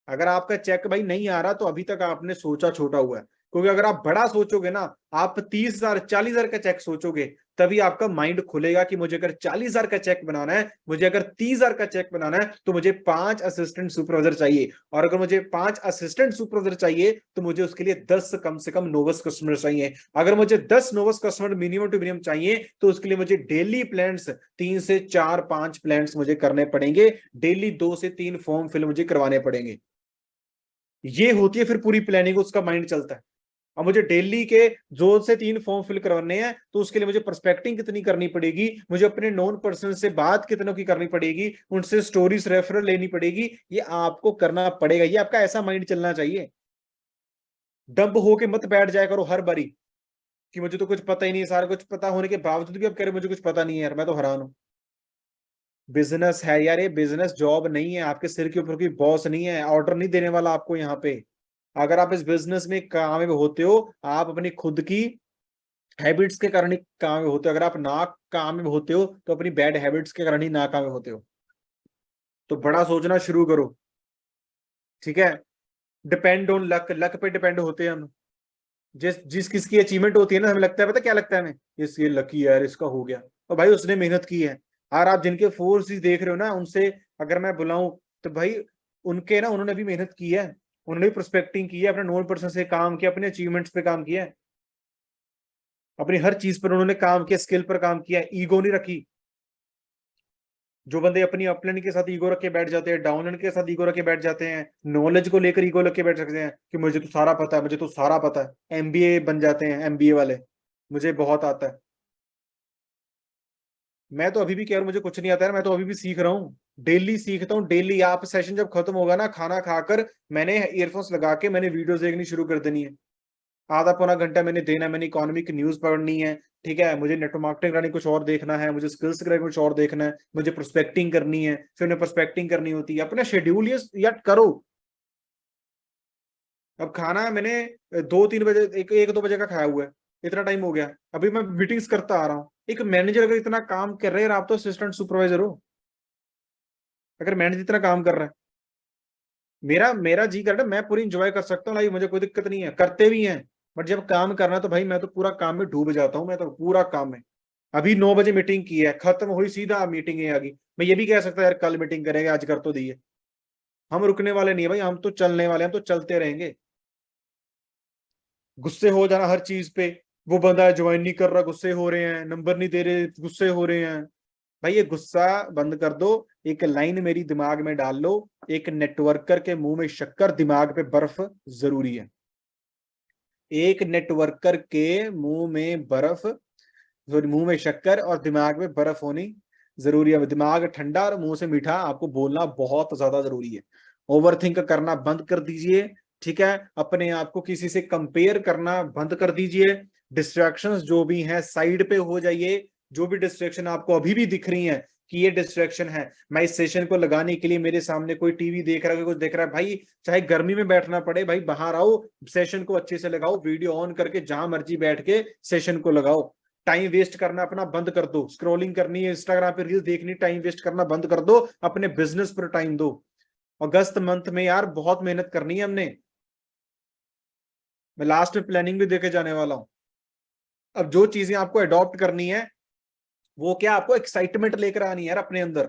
अगर आपका चेक भाई नहीं आ रहा तो अभी तक आपने सोचा छोटा हुआ है। क्योंकि अगर आप बड़ा सोचोगे ना, आप 30,000 40,000 का चेक सोचोगे, तभी आपका माइंड खुलेगा कि मुझे अगर 40,000 का चेक बनाना है, मुझे अगर 30,000 का चेक बनाना है, तो मुझे 5 असिस्टेंट सुपरवाइजर चाहिए। और अगर मुझे 5 असिस्टेंट सुपरवाइजर चाहिए तो मुझे उसके लिए 10 कम से कम नोवस कस्टमर चाहिए। अगर मुझे 10 नोवस कस्टमर मिनिमम टू मिनिमम चाहिए, तो उसके लिए मुझे डेली प्लान्स 3 से 4 5 प्लान्स मुझे करने पड़ेंगे। डेली 2 से 3 फॉर्म फिल मुझे करवाने पड़ेंगे। ये होती है फिर पूरी प्लानिंग, उसका माइंड चलता है। अब मुझे डेली के 2 से 3 फॉर्म फिल करवाने हैं, तो उसके लिए मुझे प्रोस्पेक्टिंग कितनी करनी पड़ेगी, मुझे अपने नॉन पर्सन से बात कितनों की करनी पड़ेगी, उनसे स्टोरीज रेफरल लेनी पड़ेगी, ये आपको करना पड़ेगा। ये आपका ऐसा माइंड चलना चाहिए। डंब होके मत बैठ जाया करो हर बारी कि मुझे तो कुछ पता ही नहीं है, सारा कुछ पता होने के बावजूद भी अब कह रहे मुझे कुछ पता नहीं है यार, मैं तो हैरान हूं। बिजनेस है यार, ये बिजनेस जॉब नहीं है, आपके सिर के ऊपर कोई बॉस नहीं है, ऑर्डर नहीं देने वाला आपको यहाँ पे। अगर आप इस बिजनेस में कामयाब होते हो, आप अपनी खुद की हैबिट्स के कारण ही कामयाब होते हो। अगर आप ना कामयाब होते हो तो अपनी बैड हैबिट्स के कारण ही नाकामयाब होते हो। तो बड़ा सोचना शुरू करो। ठीक है, डिपेंड ऑन लक, लक पे डिपेंड होते हैं हम। जिस जिस किसकी अचीवमेंट होती है ना, हमें लगता है पता क्या लगता है हमें, ये लकी है यार, इसका हो गया। और भाई उसने मेहनत की है। और आप जिनके फोर्सेस देख रहे हो ना, उनसे अगर मैं बुलाऊं तो भाई उनके ना, उन्होंने भी मेहनत की है, उन्होंने भी प्रोस्पेक्टिंग की है, अपने नोन पर्सन से काम किया, अपने अचीवमेंट्स पे काम किया है, अपनी हर चीज पर उन्होंने काम किया, स्किल पर काम किया, ईगो नहीं रखी। जो बंदे अपनी अपलाइन के साथ ईगो रख के बैठ जाते हैं, डाउनलाइन के साथ ईगो रख के बैठ जाते हैं, नॉलेज को लेकर ईगो रख के बैठ सकते हैं कि मुझे तो सारा पता है, मुझे तो सारा पता है, एमबीए बन जाते हैं एमबीए वाले, मुझे बहुत आता है। मैं तो अभी भी कह रहा हूं मुझे कुछ नहीं आता है, मैं तो अभी भी सीख रहा हूँ, डेली सीखता हूँ डेली। आप सेशन जब खत्म होगा ना, खाना खाकर मैंने ईयरफोन्स लगा के मैंने वीडियोस देखनी शुरू कर देनी है। आधा पौना घंटा मैंने देना है, मैंने इकोनॉमिक न्यूज पढ़नी है, ठीक है, मुझे नेटवर्क मार्केटिंग करनी कुछ और देखना है, मुझे स्किल्स करनी कुछ और देखना है, मुझे प्रोस्पेक्टिंग करनी है, फिर उन्हें प्रोस्पेक्टिंग करनी होती है, अपना शेड्यूल ये या करो। अब खाना मैंने 2-3 बजे, 1-2 बजे का खाया हुआ है, इतना टाइम हो गया, अभी मैं मीटिंग्स करता आ रहा हूँ। एक मैनेजर अगर इतना काम कर रहे हैं, आप तो असिस्टेंट सुपरवाइजर हो, अगर मैनेजर इतना काम कर रहा है, मेरा मेरा जी कर रहा है, मैं पूरी इंजॉय कर सकता हूँ लाइफ, मुझे कोई दिक्कत नहीं है, करते भी हैं। बट जब काम करना है तो भाई मैं तो पूरा काम में डूब जाता हूँ, मैं तो पूरा काम में। अभी 9 बजे मीटिंग की है, खत्म हुई, सीधा मीटिंग है आगे। मैं ये भी कह सकता यार कल मीटिंग करेंगे, आज कर तो दी है। हम रुकने वाले नहीं है भाई, हम तो चलने वाले हैं, हम तो चलते रहेंगे। गुस्से हो जाना हर चीज पे, वो बंदा ज्वाइन नहीं कर रहा, गुस्से हो रहे हैं, नंबर नहीं दे रहे, गुस्से हो रहे हैं। भाई ये गुस्सा बंद कर दो। एक लाइन मेरी दिमाग में डाल लो, एक नेटवर्कर के मुंह में शक्कर, दिमाग पे बर्फ जरूरी है। एक नेटवर्कर के मुंह में बर्फ, सॉरी मुंह में शक्कर और दिमाग में बर्फ होनी जरूरी है। दिमाग ठंडा और मुंह से मीठा, आपको बोलना बहुत ज्यादा जरूरी है। ओवर थिंक करना बंद कर दीजिए, ठीक है। अपने आप को किसी से कंपेयर करना बंद कर दीजिए। डिस्ट्रैक्शंस जो भी हैं साइड पे हो जाइए। जो भी डिस्ट्रैक्शन आपको अभी भी दिख रही हैं कि ये डिस्ट्रैक्शन है, मैं इस सेशन को लगाने के लिए मेरे सामने कोई टीवी देख रहा है, कुछ देख रहा है, भाई चाहे गर्मी में बैठना पड़े, भाई बाहर आओ, सेशन को अच्छे से लगाओ, वीडियो ऑन करके जहां मर्जी बैठ के सेशन को लगाओ। टाइम वेस्ट करना अपना बंद कर दो, स्क्रॉलिंग करनी है, इंस्टाग्राम पे रील्स देखनी, टाइम वेस्ट करना बंद कर दो, अपने बिजनेस पर टाइम दो। अगस्त मंथ में यार बहुत मेहनत करनी है हमने, मैं लास्ट में प्लानिंग भी देके जाने वाला हूं। अब जो चीजें आपको अडॉप्ट करनी है, वो क्या, आपको एक्साइटमेंट लेकर आनी है यार अपने अंदर।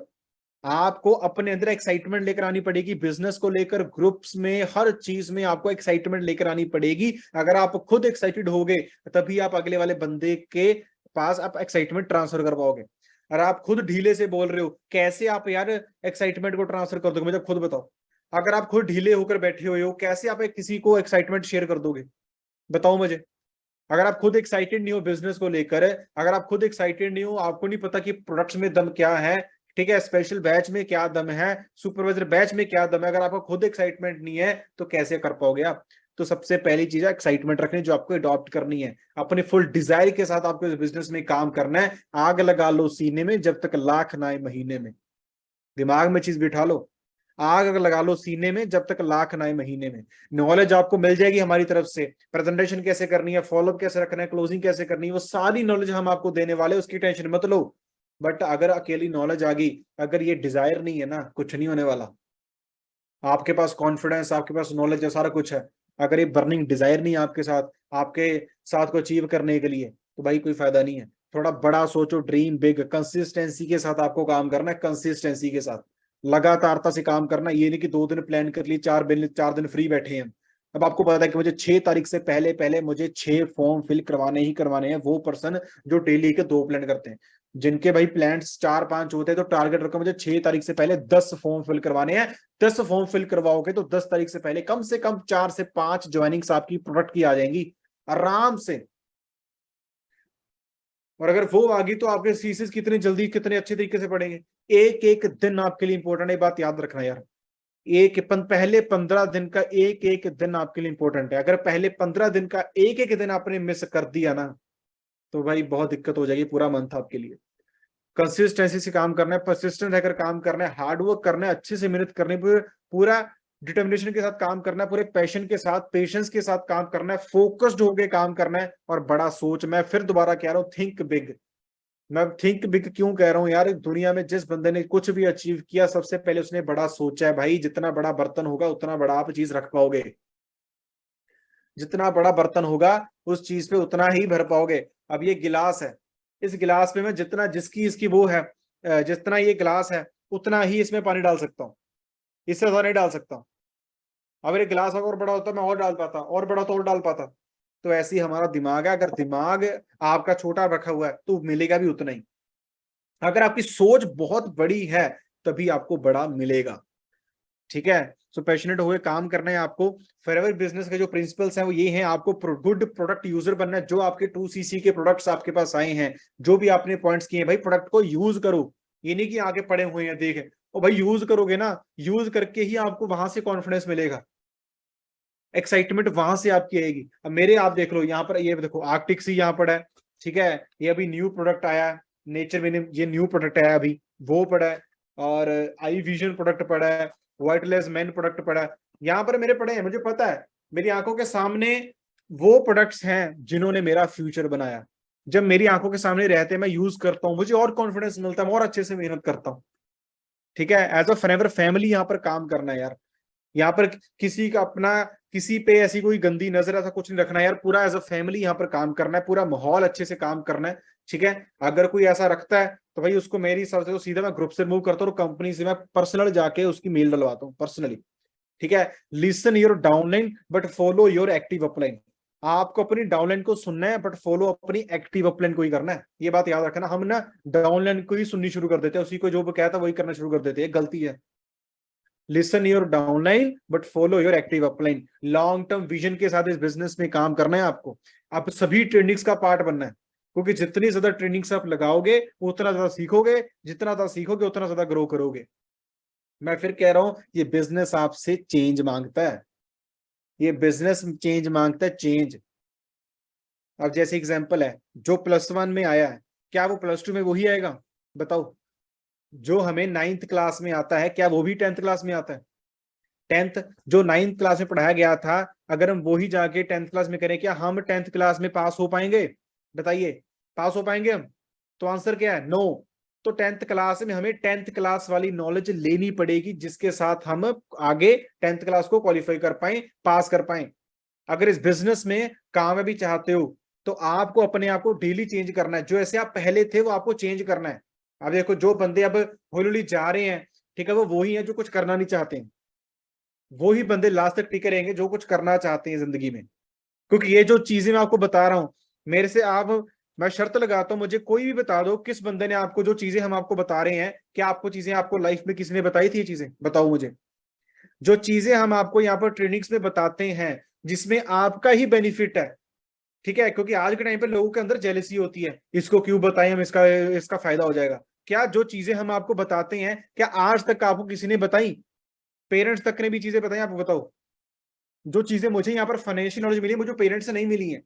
आपको अपने अंदर एक्साइटमेंट लेकर आनी पड़ेगी, बिजनेस को लेकर, ग्रुप्स में, हर चीज में आपको एक्साइटमेंट लेकर आनी पड़ेगी। अगर आप खुद एक्साइटेड होगे तभी आप अगले वाले बंदे के पास आप एक्साइटमेंट ट्रांसफर कर पाओगे। और आप खुद ढीले से बोल रहे हो, कैसे आप यार एक्साइटमेंट को ट्रांसफर कर दोगे, मुझे खुद बताओ। अगर आप खुद ढीले होकर बैठे हुए हो, कैसे आप किसी को एक्साइटमेंट शेयर कर दोगे, बताओ मुझे। अगर आप खुद एक्साइटेड नहीं हो बिजनेस को लेकर, अगर आप खुद एक्साइटेड नहीं हो, आपको नहीं पता कि प्रोडक्ट्स में दम क्या है, ठीक है, स्पेशल बैच में क्या दम है, सुपरवाइजर बैच में क्या दम है, अगर आपको खुद एक्साइटमेंट नहीं है तो कैसे कर पाओगे आप। तो सबसे पहली चीज है एक्साइटमेंट रखनी, जो आपको अडॉप्ट करनी है, अपने फुल डिजायर के साथ आपको इस बिजनेस में काम करना है। आग लगा लो सीने में जब तक लाख ना आए महीने में, दिमाग में चीज बिठा लो। आग अगर लगा लो सीने में जब तक लाख ना आए महीने में। नॉलेज आपको मिल जाएगी हमारी तरफ से, प्रेजेंटेशन कैसे करनी है, फॉलोअप कैसे रखना है, क्लोजिंग कैसे करनी है, वो सारी नॉलेज हम आपको देने वाले, उसकी टेंशन मत लो। बट अगर अकेली नॉलेज आ गई, अगर ये डिजायर नहीं है ना, कुछ नहीं होने वाला। आपके पास कॉन्फिडेंस, आपके पास नॉलेज है, सारा कुछ है, अगर ये बर्निंग डिजायर नहीं है आपके साथ, आपके साथ को अचीव करने के लिए, तो भाई कोई फायदा नहीं है। थोड़ा बड़ा सोचो, ड्रीम बिग, कंसिस्टेंसी के साथ आपको काम करना है, कंसिस्टेंसी के साथ लगातारता से काम करना। ये नहीं कि 2 दिन प्लान कर लिए, 4 दिन फ्री बैठे हैं। अब आपको पता है कि मुझे 6 तारीख से पहले पहले मुझे 6 फॉर्म फिल करवाने ही करवाने हैं, वो पर्सन जो डेली के 2 प्लान करते हैं, जिनके भाई प्लान 4-5 होते हैं, तो टारगेट रखो मुझे 6 तारीख से पहले 10 फॉर्म फिल करवाने हैं। 10 फॉर्म फिल करवाओगे तो 10 तारीख से कम 4 से 5 ज्वाइनिंग्स आपकी प्रोडक्ट की आ जाएंगी आराम से। और अगर वो आ गई तो आपके सीसीस कितनी जल्दी, कितने अच्छे तरीके से पढ़ेंगे। एक एक दिन आपके लिए इंपॉर्टेंट है, बात याद रखना यार। पहले 15 दिन का एक एक दिन आपके लिए इंपॉर्टेंट है। अगर पहले 15 दिन का एक एक दिन आपने मिस कर दिया ना, तो भाई बहुत दिक्कत हो जाएगी पूरा मंथ आपके लिए। कंसिस्टेंसी से काम करना है, परसिस्टेंट रहकर काम करना है, हार्डवर्क करना है, अच्छे से मेहनत करनी है, पूरा डिटर्मिनेशन के साथ काम करना है, पूरे पैशन के साथ, पेशेंस के साथ काम करना है, फोकस्ड होकर काम करना है, और बड़ा सोच। मैं फिर दोबारा कह रहा हूं, थिंक बिग। मैं थिंक बिग क्यों कह रहा हूं यार, दुनिया में जिस बंदे ने कुछ भी अचीव किया, सबसे पहले उसने बड़ा सोचा है। भाई जितना बड़ा बर्तन होगा उतना बड़ा आप चीज रख पाओगे, जितना बड़ा बर्तन होगा उस चीज पे उतना ही भर पाओगे। अब ये गिलास है, इस गिलास पे मैं जितना जिसकी इसकी वो है, जितना ये गिलास है उतना ही इसमें पानी डाल सकता हूँ, इससे ज्यादा नहीं डाल सकता हूँ। अगर ये गिलास अगर बड़ा होता मैं और डाल पाता, और बड़ा तो और डाल पाता। तो ऐसे ही हमारा दिमाग है, अगर दिमाग आपका छोटा रखा हुआ है तो मिलेगा भी उतना ही। अगर आपकी सोच बहुत बड़ी है तभी आपको बड़ा मिलेगा, ठीक है। सो पैशनेट हुए काम करना है आपको। फॉरएवर बिजनेस के जो प्रिंसिपल्स हैं वो ये हैं, आपको गुड प्रोडक्ट यूजर बनना है। जो आपके 2CC के प्रोडक्ट्स आपके पास आए हैं, जो भी आपने पॉइंट्स किए हैं, भाई प्रोडक्ट को यूज करो। ये नहीं कि आगे पड़े हुए हैं देख, और भाई यूज करोगे ना, यूज करके ही आपको वहां से कॉन्फिडेंस मिलेगा, एक्साइटमेंट वहां से आपकी आएगी। अब मेरे आप देख लो यहाँ पर, ये देखो आर्टिक सी यहाँ पर है, ठीक है, ये अभी न्यू प्रोडक्ट आया, नेचर में ये न्यू प्रोडक्ट आया अभी, वो पड़ा है, और आई विजन प्रोडक्ट पड़ा है, वाइटलेस मैन प्रोडक्ट पड़ा है, यहाँ पर मेरे पड़े हैं। मुझे पता है मेरी आंखों के सामने वो प्रोडक्ट्स हैं जिन्होंने मेरा फ्यूचर बनाया। जब मेरी आंखों के सामने रहते हैं, मैं यूज करता हूँ, मुझे और कॉन्फिडेंस मिलता है, मैं और अच्छे से मेहनत करता हूँ। ठीक है, एज अ फॉरएवर फैमिली यहाँ पर काम करना है यार। यहाँ पर किसी का अपना, किसी पे ऐसी कोई गंदी नजर ऐसा कुछ नहीं रखना यार, पूरा एज अ फैमिली यहाँ पर काम करना है, पूरा माहौल अच्छे से काम करना है। ठीक है, अगर कोई ऐसा रखता है तो भाई उसको मेरी हिसाब से तो सीधा मैं ग्रुप से रिमूव करता हूँ और कंपनी से मैं पर्सनल जाके उसकी मेल डलवाता हूँ पर्सनली। ठीक है, listen your downline but follow your active upline. आपको अपनी डाउनलाइन को सुनना है बट फॉलो अपनी एक्टिव अपलाइन को ही करना है। ये बात याद रखना, हम ना डाउनलाइन को ही सुननी शुरू कर देते हैं, उसी को जो कहता है वही करना शुरू कर देते हैं, गलती है। Listen your downline but follow your active upline. Long term vision के साथ इस बिजनेस में काम करना है आपको। आप सभी ट्रेनिंग्स का पार्ट बनना है, क्योंकि जितनी ज्यादा ट्रेनिंग्स आप लगाओगे उतना ज्यादा सीखोगे, जितना ज्यादा सीखोगे उतना ज्यादा ग्रो करोगे। मैं फिर कह रहा हूं, ये बिजनेस आपसे चेंज मांगता है, ये बिजनेस चेंज मांगता है, चेंज। अब जैसे एग्जांपल है, जो +1 में आया है, क्या वो +2 में वही आएगा? बताओ। जो हमें 9th क्लास में आता है, क्या वो भी 10th क्लास में आता है? 10th जो 9th क्लास में पढ़ाया गया था, अगर हम वही जाके 10th क्लास में करें, क्या हम 10th क्लास में पास हो पाएंगे? बताइए, पास हो पाएंगे हम? तो आंसर क्या है? नो। तो 10th क्लास में हमें 10th क्लास वाली नॉलेज लेनी पड़ेगी, जिसके साथ हम आगे 10th क्लास को क्वालिफाई कर पाए, पास कर पाए। अगर इस बिजनेस में कामयाबी चाहते हो तो आपको अपने आप को डेली चेंज करना है। जो ऐसे आप पहले थे वो आपको चेंज करना है। अब देखो, जो बंदे अब हौली हौली जा रहे हैं, ठीक है, वो वही है जो कुछ करना नहीं चाहते हैं। वही बंदे लास्ट तक टिके रहेंगे जो कुछ करना चाहते हैं जिंदगी में। क्योंकि ये जो चीजें मैं आपको बता रहा हूं, मेरे से आप, मैं शर्त लगाता हूं, मुझे कोई भी बता दो किस बंदे ने आपको जो चीजें हम आपको बता रहे हैं, क्या आपको चीजें आपको लाइफ में किसी ने बताई थी? ये चीजें बताओ मुझे। जो चीजें हम आपको यहाँ पर ट्रेनिंग्स में बताते हैं, जिसमें आपका ही बेनिफिट है। ठीक है, क्योंकि आज के टाइम पे लोगों के अंदर जेलसी होती है, इसको क्यों बताएं हम, इसका इसका फायदा हो जाएगा। क्या जो चीजें हम आपको बताते हैं, क्या आज तक आपको किसी ने बताई? पेरेंट्स तक ने भी चीजें बताई आपको? बताओ। जो चीजें मुझे यहाँ पर फाइनेंशियल नॉलेज मिली, मुझे पेरेंट्स से नहीं मिली है।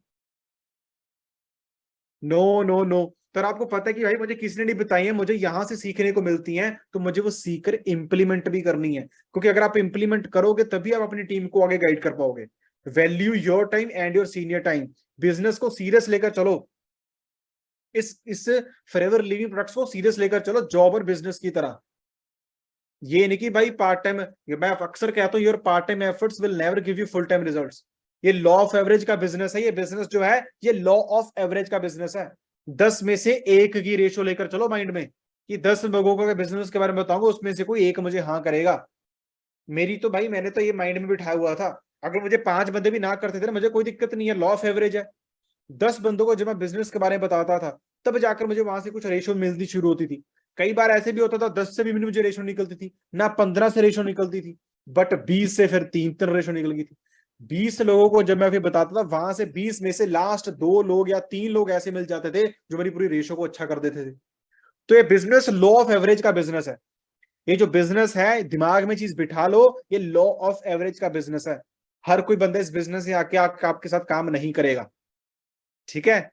No no no. पर आपको पता है कि भाई मुझे किसी ने नहीं बताई है, मुझे यहां से सीखने को मिलती हैं, तो मुझे वो सीखकर इंप्लीमेंट भी करनी है। क्योंकि अगर आप इंप्लीमेंट करोगे तभी आप अपनी टीम को आगे गाइड कर पाओगे। Value your time and your senior time. Business को सीरियस लेकर चलो, इस फॉरएवर लिविंग प्रोडक्ट्स को सीरियस लेकर चलो, जॉब और बिजनेस की तरह। ये नहीं कि भाई पार्ट टाइम, मैं अक्सर कहता हूं, your part time efforts will never give you full time results. ये लॉ ऑफ एवरेज का बिजनेस है, ये बिजनेस जो है ये लॉ ऑफ एवरेज का बिजनेस है। 10 में से 1 की रेशो लेकर चलो माइंड में, कि 10 लोगों को बिजनेस के बारे में बताऊंगा, उसमें से कोई एक मुझे हाँ करेगा। मेरी तो भाई, मैंने तो ये माइंड में बिठाया हुआ था, अगर मुझे 5 बंदे भी ना करते थे ना, मुझे कोई दिक्कत नहीं है, लॉ ऑफ एवरेज है। 10 बंदों को जब मैं बिजनेस के बारे में बताता था, तब जाकर मुझे वहां से कुछ रेशो मिलनी शुरू होती थी। कई बार ऐसे भी होता था 10 से भी मुझे रेशो निकलती थी ना, 15 से रेशो निकलती थी, बट 20 से फिर 3 रेशो निकल गई थी। 20 लोगों को जब मैं फिर बताता था, वहां से 20 में से लास्ट 2 लोग या 3 लोग ऐसे मिल जाते थे जो मेरी पूरी रेशो को अच्छा कर देते थे। तो ये बिजनेस लॉ ऑफ एवरेज का बिजनेस है। ये जो बिजनेस है, दिमाग में चीज बिठा लो, ये लॉ ऑफ एवरेज का बिजनेस है। हर कोई बंदा इस बिजनेस में आके आपके साथ काम नहीं करेगा। ठीक है,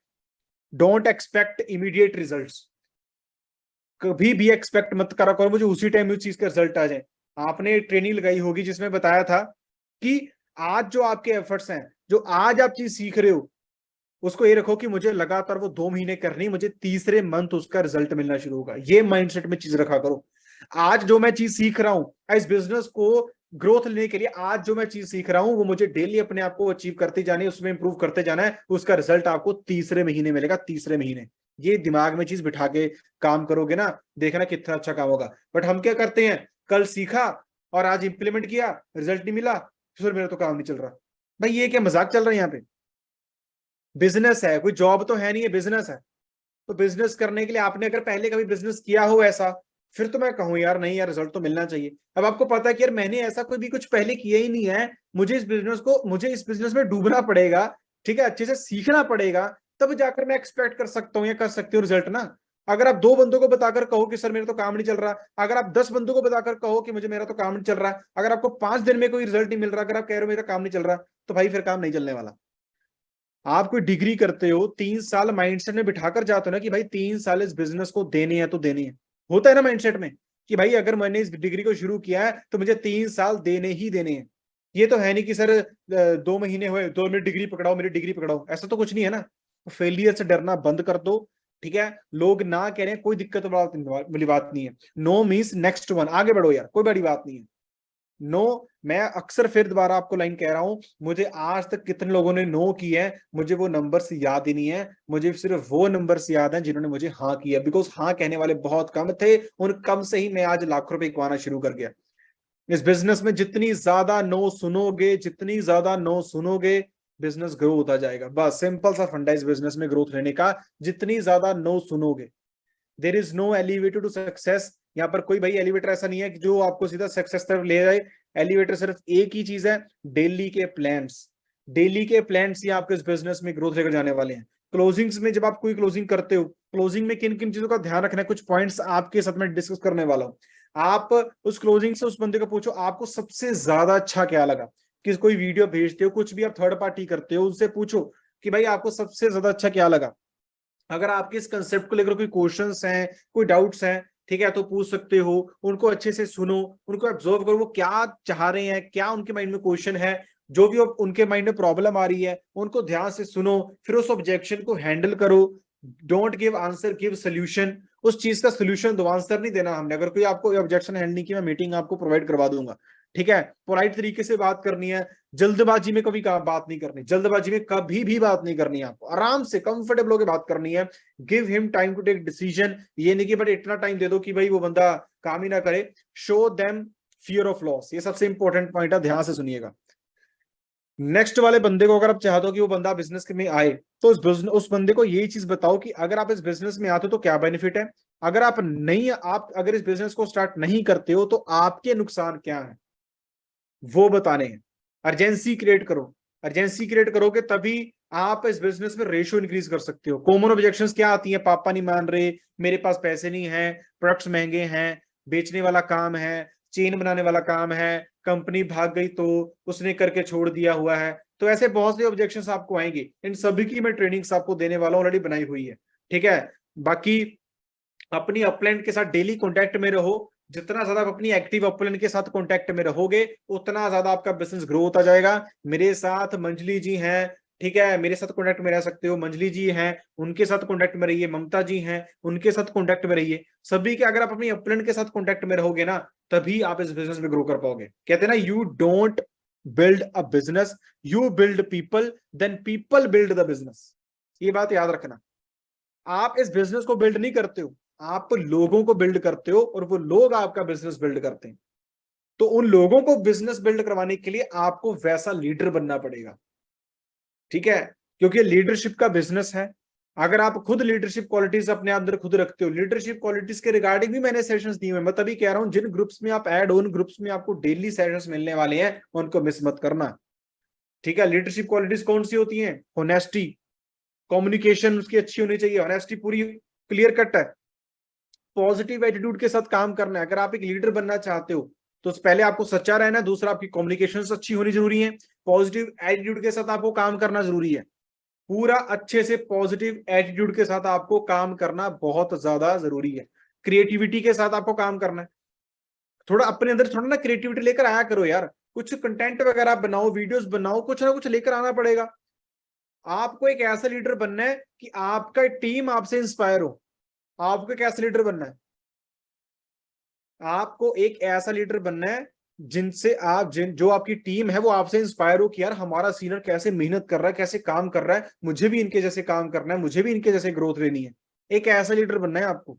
डोंट एक्सपेक्ट इमीडिएट रिजल्ट्स। कभी भी एक्सपेक्ट मत करा करो मुझे उसी टाइम उस चीज का रिजल्ट आ जाए। आपने ट्रेनिंग लगाई होगी जिसमें बताया था कि आज जो आपके एफर्ट्स हैं, जो आज आप चीज सीख रहे हो, उसको ये रखो कि मुझे लगातार वो 2 महीने करनी, मुझे तीसरे मंथ उसका रिजल्ट मिलना शुरू होगा। ये माइंडसेट में चीज रखा करो। आज जो मैं चीज सीख रहा हूं इस बिजनेस को ग्रोथ लेने के लिए, आज जो मैं चीज सीख रहा हूं वो मुझे डेली अपने आप को अचीव करते जानी है, उसमें इंप्रूव करते जाना है, उसका रिजल्ट आपको तीसरे महीने मिलेगा, तीसरे महीने। ये दिमाग में चीज बिठा के काम करोगे ना, देखना कितना अच्छा काम होगा। बट हम क्या करते हैं, कल सीखा और आज इंप्लीमेंट किया, रिजल्ट नहीं मिला, फिर मेरा तो काम नहीं चल रहा। भाई ये क्या मजाक चल रहा है यहाँ पे? बिजनेस है, कोई जॉब तो है नहीं है, बिजनेस है। तो बिजनेस करने के लिए आपने अगर पहले कभी बिजनेस किया हो ऐसा, फिर तो मैं कहूँ यार नहीं यार, रिजल्ट तो मिलना चाहिए। अब आपको पता है कि यार मैंने ऐसा कोई भी कुछ पहले किया ही नहीं है, मुझे इस बिजनेस में डूबना पड़ेगा, ठीक है, अच्छे से सीखना पड़ेगा, तब जाकर मैं एक्सपेक्ट कर सकता हूँ या कर सकती हूँ रिजल्ट ना। अगर आप 2 बंदों को बताकर कहो कि सर मेरा तो काम नहीं चल रहा, अगर आप 10 बंदों को बताकर कहो कि मुझे मेरा तो काम नहीं चल रहा, अगर आपको 5 दिन में कोई रिजल्ट नहीं मिल रहा, अगर आप कह रहे हो मेरा काम नहीं चल रहा, तो भाई फिर काम नहीं चलने वाला। आप कोई डिग्री करते हो, 3 साल माइंडसेट में बिठाकर जाते हो ना कि भाई 3 साल इस बिजनेस को देने हैं तो देने हैं, होता है ना माइंडसेट में कि भाई अगर मैंने इस डिग्री को शुरू किया है तो मुझे 3 साल देने ही देने हैं। ये तो है नहीं कि सर 2 महीने हुए तो मेरी डिग्री पकड़ाओ, मेरी डिग्री पकड़ाओ, ऐसा तो कुछ नहीं है ना। फेलियर से डरना बंद कर दो। ठीक है, लोग ना कह रहे हैं कोई दिक्कत वाली बात नहीं है। नो मीन्स नेक्स्ट वन, आगे बढ़ो यार, कोई बड़ी बात नहीं है। नो, मैं अक्सर फिर दोबारा आपको लाइन कह रहा हूं, मुझे आज तक कितने लोगों ने नो किया है मुझे वो नंबर्स याद ही नहीं है। मुझे सिर्फ वो नंबर्स याद हैं जिन्होंने मुझे हाँ किया, बिकॉज हाँ कहने वाले बहुत कम थे, उन कम से ही मैं आज लाखों रुपए कमाना शुरू कर गया। इस बिजनेस में जितनी ज्यादा नो सुनोगे, जितनी ज्यादा नो सुनोगे, बिजनेस ग्रो होता जाएगा। बस सिंपल सा फंडा इस बिजनेस में ग्रोथ लेने का, जितनी ज्यादा नो सुनोगे। There is no elevator to success. यहाँ पर कोई भाई एलिवेटर ऐसा नहीं है कि जो आपको सीधा सक्सेस तरफ ले जाए। एलिवेटर सिर्फ एक ही चीज है, डेली के प्लान्स। डेली के प्लान्स ही आपको इस बिजनेस में ग्रोथ लेकर जाने वाले हैं। क्लोजिंग्स में जब आप कोई क्लोजिंग करते हो, क्लोजिंग में किन किन चीजों का ध्यान रखना है, कुछ पॉइंट्स आपके साथ में डिस्कस करने वाला हूं। आप उस क्लोजिंग से उस बंदे को पूछो आपको सबसे ज्यादा अच्छा क्या लगा। कि कोई वीडियो भेजते हो, कुछ भी आप थर्ड पार्टी करते हो, उससे पूछो कि भाई आपको सबसे ज्यादा अच्छा क्या लगा। अगर आपके इस कंसेप्ट को लेकर कोई क्वेश्चंस हैं, कोई डाउट्स हैं, ठीक है, तो पूछ सकते हो। उनको अच्छे से सुनो, उनको ऑब्जर्व करो, वो क्या चाह रहे हैं, क्या उनके माइंड में क्वेश्चन है, जो भी उनके माइंड में प्रॉब्लम आ रही है उनको ध्यान से सुनो, फिर उस ऑब्जेक्शन को हैंडल करो। Don't give answer, give solution. उस चीज का सोल्यूशन दो, आंसर नहीं देना हमने। अगर कोई आपको ऑब्जेक्शन हैंडल नहीं की, मैं मीटिंग आपको प्रोवाइड करवा दूंगा। ठीक है, पोलाइट तरीके से बात करनी है, जल्दबाजी में कभी बात नहीं करनी, जल्दबाजी में कभी भी बात नहीं करनी है आपको, आराम से कंफर्टेबल होकर बात करनी है। Give him time to take decision. ये नहीं कि बट इतना टाइम दे दो कि भाई वो बंदा काम ही ना करे। Show them fear of loss, ये सबसे इंपॉर्टेंट पॉइंट है, ध्यान से सुनिएगा। नेक्स्ट वाले बंदे को अगर आप चाहते हो कि वो बंदा बिजनेस में आए, तो उस बंदे को यही चीज बताओ कि अगर आप इस बिजनेस में आते हो तो क्या बेनिफिट है, अगर आप नहीं, आप अगर इस बिजनेस को स्टार्ट नहीं करते हो तो आपके नुकसान क्या है, वो बताने हैं। अर्जेंसी क्रिएट करो। अर्जेंसी क्रिएट करोगे तभी आप इस बिजनेस में रेशियो इंक्रीज कर सकते हो। कॉमन ऑब्जेक्शंस क्या आती हैं, पापा नहीं मान रहे, मेरे पास पैसे नहीं है, प्रोडक्ट्स महंगे हैं, बेचने वाला काम है, चेन बनाने वाला काम है, कंपनी भाग गई तो उसने करके छोड़ दिया हुआ है। तो ऐसे बहुत से ऑब्जेक्शंस आपको आएंगे, इन सभी की मैं ट्रेनिंग्स आपको देने वाला हूं, ऑलरेडी बनाई हुई है। ठीक है, बाकी अपनी अपलाइन के साथ डेली कांटेक्ट में रहो। जितना ज्यादा आप अपनी एक्टिव अपलाइन के साथ कांटेक्ट में रहोगे, उतना ज्यादा आपका बिजनेस ग्रो होता जाएगा। मेरे साथ मंजली जी हैं, ठीक है, मेरे साथ कांटेक्ट में रह सकते हो। मंजली जी हैं, उनके साथ कांटेक्ट में रहिए। ममता जी हैं, उनके साथ कांटेक्ट में रहिए। सभी के, अगर आप अपनी अपलाइन के साथ कांटेक्ट में रहोगे ना, तभी आप इस बिजनेस में ग्रो कर पाओगे। कहते हैं ना, you don't build a business, you build people, then people build the business. ये बात याद रखना। आप इस बिजनेस को बिल्ड नहीं करते हो, आप लोगों को बिल्ड करते हो, और वो लोग आपका बिजनेस बिल्ड करते हैं। तो उन लोगों को बिजनेस बिल्ड करवाने के लिए आपको वैसा लीडर बनना पड़ेगा। ठीक है, क्योंकि लीडरशिप का बिजनेस है। अगर आप खुद लीडरशिप क्वालिटीज अपने अंदर खुद रखते हो, लीडरशिप क्वालिटीज के रिगार्डिंग भी मैंने सेशंस दिए हुए, मैं तभी कह रहा हूं जिन ग्रुप्स में आप ऐड हो, उन ग्रुप्स में आपको डेली सेशंस मिलने वाले हैं, उनको मिस मत करना। ठीक है, लीडरशिप क्वालिटीज कौन सी होती हैं? होनेस्टी, कम्युनिकेशन उसकी अच्छी होनी चाहिए, ऑनेस्टी पूरी क्लियर कट है, पॉजिटिव एटीट्यूड के साथ काम करना है। अगर आप एक लीडर बनना चाहते हो तो पहले आपको सच्चा रहना है, दूसरा आपकी कम्युनिकेशन अच्छी होनी जरूरी है, पॉजिटिव एटीट्यूड के साथ आपको काम करना जरूरी है। पूरा अच्छे से पॉजिटिव एटीट्यूड के साथ आपको काम करना बहुत ज्यादा जरूरी है। क्रिएटिविटी के साथ आपको काम करना है। थोड़ा अपने अंदर थोड़ा ना क्रिएटिविटी लेकर आया करो यार, कुछ कंटेंट वगैरह बनाओ, वीडियोस बनाओ, कुछ ना कुछ लेकर आना पड़ेगा। आपको एक ऐसा लीडर बनना है कि आपका टीम आपसे इंस्पायर हो। आपको एक ऐसा लीडर बनना है, आपको एक ऐसा लीडर बनना है जिनसे आप जो आपकी टीम है वो आपसे इंस्पायर हो कि यार हमारा सीनियर कैसे मेहनत कर रहा है, कैसे काम कर रहा है, मुझे भी इनके जैसे काम करना है, मुझे भी इनके जैसे ग्रोथ लेनी है। एक ऐसा लीडर बनना है आपको।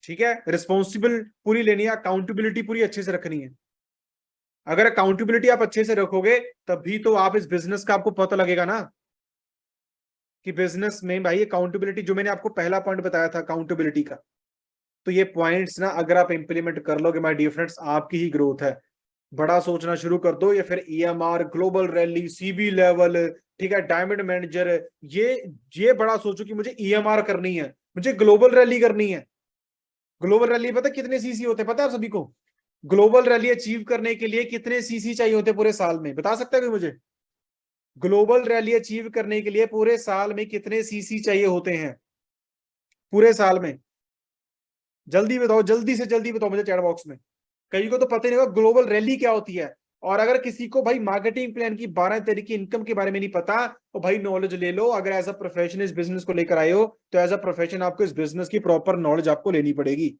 ठीक है, रिस्पॉन्सिबल पूरी लेनी है, अकाउंटेबिलिटी पूरी अच्छे से रखनी है। अगर अकाउंटेबिलिटी आप अच्छे से रखोगे तभी तो आप इस बिजनेस का आपको पता लगेगा ना कि बिजनेस में भाई अकाउंटेबिलिटी, जो मैंने आपको पहला पॉइंट बताया था अकाउंटेबिलिटी का, तो ये पॉइंट्स ना अगर आप इंप्लीमेंट कर लोगे माय डियर फ्रेंड्स, आपकी ही ग्रोथ है। बड़ा सोचना शुरू कर दो, या फिर EMR, global rally, CB level, ठीक है, डायमंड मैनेजर, ये ये बड़ा सोचो कि मुझे ईएमआर करनी है, मुझे ग्लोबल रैली करनी है। ग्लोबल रैली पता कितने सीसी होते हैं, पता है आप सभी को? ग्लोबल रैली अचीव करने के लिए कितने सीसी चाहिए होते पूरे साल में, बता सकते हैं कोई मुझे? ग्लोबल रैली अचीव करने के लिए पूरे साल में कितने सीसी चाहिए होते हैं पूरे साल में? जल्दी बताओ, जल्दी से जल्दी बताओ मुझे चैट बॉक्स में। कई को तो पता ही नहीं होगा ग्लोबल रैली क्या होती है। और अगर किसी को भाई मार्केटिंग प्लान की 12 तरीके इनकम के बारे में नहीं पता, तो भाई नॉलेज ले लो। अगर एज अ प्रोफेशन इस बिजनेस को लेकर आए हो, तो एज अ प्रोफेशन आपको इस बिजनेस की प्रॉपर नॉलेज आपको लेनी पड़ेगी।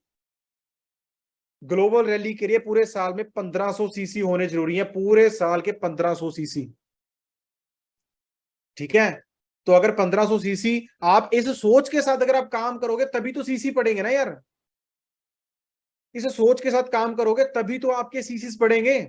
ग्लोबल रैली के लिए पूरे साल में 1500 सीसी होने जरूरी है, पूरे साल के 1500 सीसी। ठीक है, तो अगर 1500 सीसी, आप इस सोच के साथ अगर आप काम करोगे तभी तो सीसी पढ़ेंगे ना यार। इस सोच के साथ काम करोगे तभी तो आपके सीसीस पढ़ेंगे।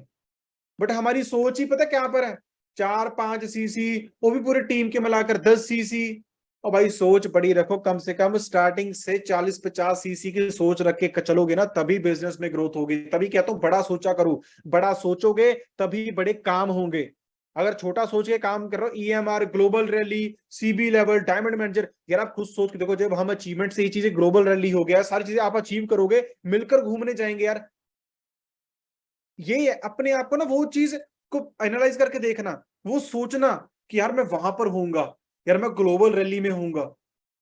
बट हमारी सोच ही पता क्या पर है, 4-5 सीसी, वो भी पूरे टीम के मिलाकर 10 सीसी। और भाई सोच बड़ी रखो, कम से कम स्टार्टिंग से 40-50 सीसी की सोच रख के चलोगे ना, तभी बिजनेस में ग्रोथ होगी। तभी कहता हूं बड़ा सोचा करो, बड़ा सोचोगे तभी बड़े काम होंगे। अगर छोटा सोच के काम कर रहे हो, EMR, global rally, CB level, diamond manager, यार आप खुद सोच के देखो, जब हम अचीवमेंट से ये चीजें, ग्लोबल रैली हो गया, सारी चीजें आप अचीव करोगे, मिलकर घूमने जाएंगे यार। यही है, अपने आप को ना वो चीज को एनालाइज करके देखना, वो सोचना कि यार मैं वहां पर होऊंगा, यार मैं ग्लोबल रैली में होऊंगा।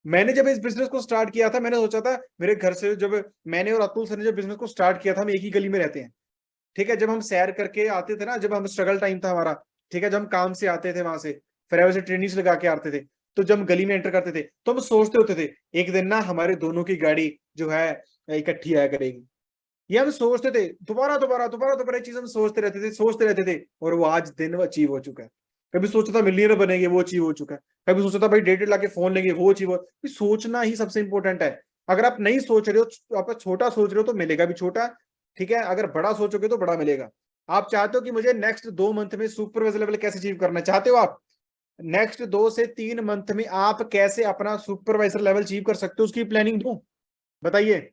मैंने जब इस बिजनेस को स्टार्ट किया था, मैंने सोचा था मेरे घर से, जब मैंने और अतुल सर ने जब बिजनेस को स्टार्ट किया था, हम एक ही गली में रहते हैं। ठीक है, जब हम सैर करके आते थे ना, जब हम स्ट्रगल टाइम था हमारा, ठीक है, जब हम काम से आते थे वहां से, फिर वैसे ट्रेनिंग्स लगा के आते थे, तो जब हम गली में एंटर करते थे, तो हम सोचते होते थे एक दिन ना हमारे दोनों की गाड़ी जो है इकट्ठी आया करेगी। ये हम सोचते थे, दोबारा दोबारा दोबारा दोबारा चीज हम सोचते रहते थे, और वो आज दिन अचीव हो चुका है। कभी सोचा था मिलियनर बनेंगे, वो अचीव हो चुका है। कभी सोचा था भाई 1.5 लाख के फोन लेंगे, वो अचीव हो। सोचना ही सबसे इंपॉर्टेंट है। अगर आप नहीं सोच रहे हो, आप छोटा सोच रहे हो, तो मिलेगा भी छोटा। ठीक है, अगर बड़ा सोचोगे तो बड़ा मिलेगा। आप चाहते हो कि मुझे नेक्स्ट 2 मंथ में सुपरवाइजर लेवल कैसे अचीव करना है? चाहते हो आप नेक्स्ट 2 से 3 मंथ में आप कैसे अपना सुपरवाइजर लेवल अचीव कर सकते हो, उसकी प्लानिंग दूं? बताइए।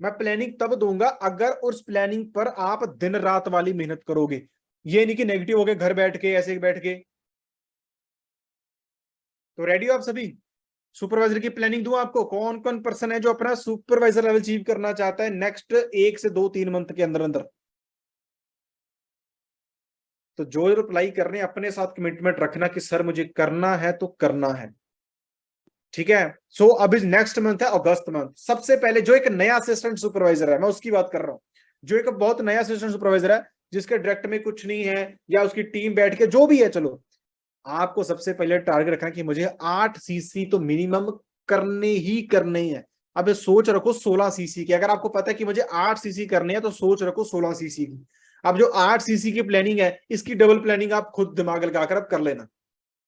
मैं प्लानिंग तब दूंगा अगर उस प्लानिंग पर आप दिन रात वाली मेहनत करोगे। ये नहीं कि नेगेटिव हो गए घर बैठ के, ऐसे बैठ के। तो रेडी हो आप सभी? सुपरवाइजर की प्लानिंग दूं आपको? कौन कौन पर्सन है जो अपना सुपरवाइजर लेवल अचीव करना चाहता है नेक्स्ट 1 से 2-3 मंथ के अंदर अंदर? तो जो रिप्लाई कर रहे हैं, अपने साथ कमिटमेंट रखना कि सर मुझे करना है तो करना है। ठीक है, सो अभी नेक्स्ट मंथ है अगस्त मंथ। सबसे पहले जो एक नया असिस्टेंट सुपरवाइजर है, मैं उसकी बात कर रहा हूं, जो एक बहुत नया असिस्टेंट सुपरवाइजर है, जिसके डायरेक्ट में कुछ नहीं है, या उसकी टीम बैठ के जो भी है, चलो आपको सबसे पहले टारगेट रखना कि मुझे 8 सीसी तो मिनिमम करने ही करने ही है। अब ये सोच रखो 16 सीसी की। अगर आपको पता है कि मुझे 8 सीसी करने हैं, तो सोच रखो 16 सीसी की। अब जो 8 सीसी की प्लानिंग है, इसकी डबल प्लानिंग आप खुद दिमाग लगाकर अब कर लेना।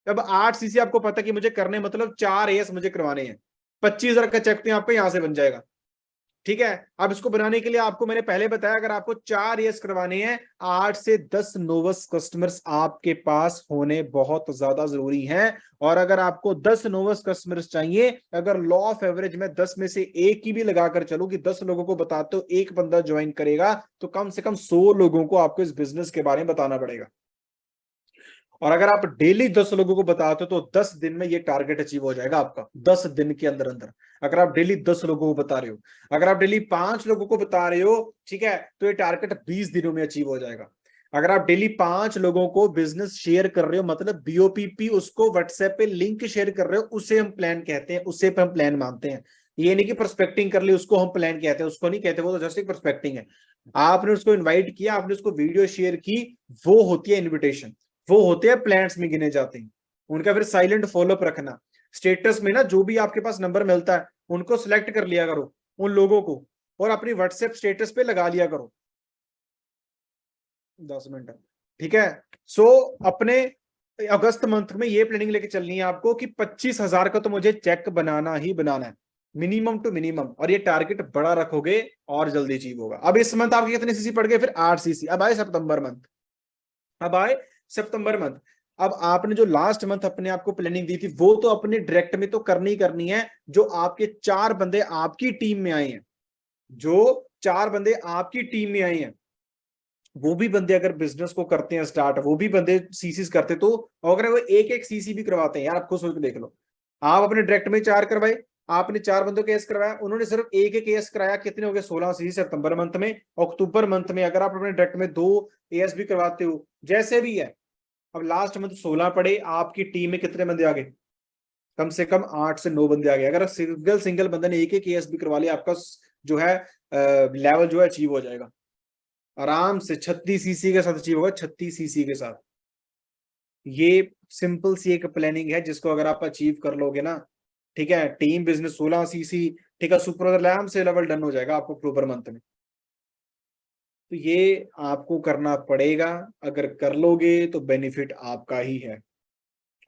अब 8 सीसी आपको पता कि मुझे करने, मतलब 4 एएस मुझे करवाने हैं, 25,000 का चेक तो आपका यहां से बन जाएगा। ठीक है, अब इसको बनाने के लिए आपको मैंने पहले बताया, अगर आपको 4 एएस करवाने हैं, 8 से 10 नोवस कस्टमर्स आपके पास होने बहुत ज्यादा जरूरी हैं। और अगर आपको 10 नोवस कस्टमर्स चाहिए, अगर लॉ ऑफ एवरेज में 10 में से एक ही भी लगाकर चलो कि 10 लोगों को बताते हो एक बंदा ज्वाइन करेगा, तो कम से कम 100 लोगों को आपको इस बिजनेस के बारे में बताना पड़ेगा। और अगर आप डेली 10 लोगों को बताते हो, तो 10 दिन में ये टारगेट अचीव हो जाएगा आपका, 10 दिन के अंदर अंदर। अगर आप डेली 10 लोगों को बता रहे हो, अगर आप डेली 5 लोगों को बता रहे हो, ठीक है, तो ये टारगेट 20 दिनों में अचीव हो जाएगा। अगर आप डेली 5 लोगों को बिजनेस शेयर कर रहे हो, मतलब बीओपीपी, उसको व्हाट्सएप पे लिंक शेयर कर रहे हो, उसे हम प्लान कहते हैं, उसे हम प्लान मानते हैं। ये नहीं कि प्रोस्पेक्टिंग कर ली उसको हम प्लान कहते हैं, उसको नहीं कहते, वो तो जस्ट एक प्रोस्पेक्टिंग है। आपने उसको इन्वाइट किया, आपने उसको वीडियो शेयर की, वो होती है इन्विटेशन। वो होते हैं प्लान्स में गिने जाते हैं। उनका फिर साइलेंट फॉलोअप रखना। स्टेटस में ना जो भी आपके पास नंबर मिलता है, उनको सिलेक्ट कर लिया करो, उन लोगों को, और अपनी व्हाट्सएप स्टेटस पे लगा लिया करो। 10 मिनट, ठीक है। सो अपने अगस्त मंथ में ये प्लानिंग लेके चलनी है आपको कि 25,000 का तो मुझे चेक बनाना ही बनाना है, मिनिमम टू मिनिमम। और ये टारगेट बड़ा रखोगे और जल्दी अचीव होगा। अब इस मंथ आपके कितने सीसी पड़ गए? फिर 8 सीसी। अब आए सितंबर मंथ, अब आए सितंबर मंथ। अब आपने जो लास्ट मंथ अपने आप को प्लानिंग दी थी, वो तो अपने डायरेक्ट में तो करनी ही करनी है। जो आपके 4 बंदे आपकी टीम में आए हैं, जो 4 बंदे आपकी टीम में आए हैं, वो भी बंदे अगर बिजनेस को करते हैं स्टार्ट, वो भी बंदे सीसीस करते, तो अगर वो एक एक सीसी भी करवाते हैं, यार आपको सोच के देख लो। आप अपने डायरेक्ट में 4 करवाए, आपने 4 बंदों के केस करवाया, उन्होंने सिर्फ एक एक केस कराया, कितने हो गए? 16 सीसी सितंबर मंथ में। अक्टूबर मंथ में अगर आप अपने डायरेक्ट में 2 एएस भी करवाते हो, जैसे भी है, अब लास्ट मंथ 16 पड़े, आपकी टीम में कितने बंदे आ गए? कम से कम 8 से 9 बंदे आ गए। अगर सिंगल सिंगल बंदे ने एक केएसबी करवा लिया, आपका जो है लेवल जो है अचीव हो जाएगा आराम से। 36 सीसी के साथ अचीव होगा, 36 सीसी के साथ। ये सिंपल सी एक प्लानिंग है जिसको अगर आप अचीव कर लोगे ना, ठीक है, टीम बिजनेस 16 सीसी, ठीक है, सुपर लैम से लेवल डन हो जाएगा आपको अक्टूबर मंथ में। तो ये आपको करना पड़ेगा, अगर कर लोगे तो बेनिफिट आपका ही है।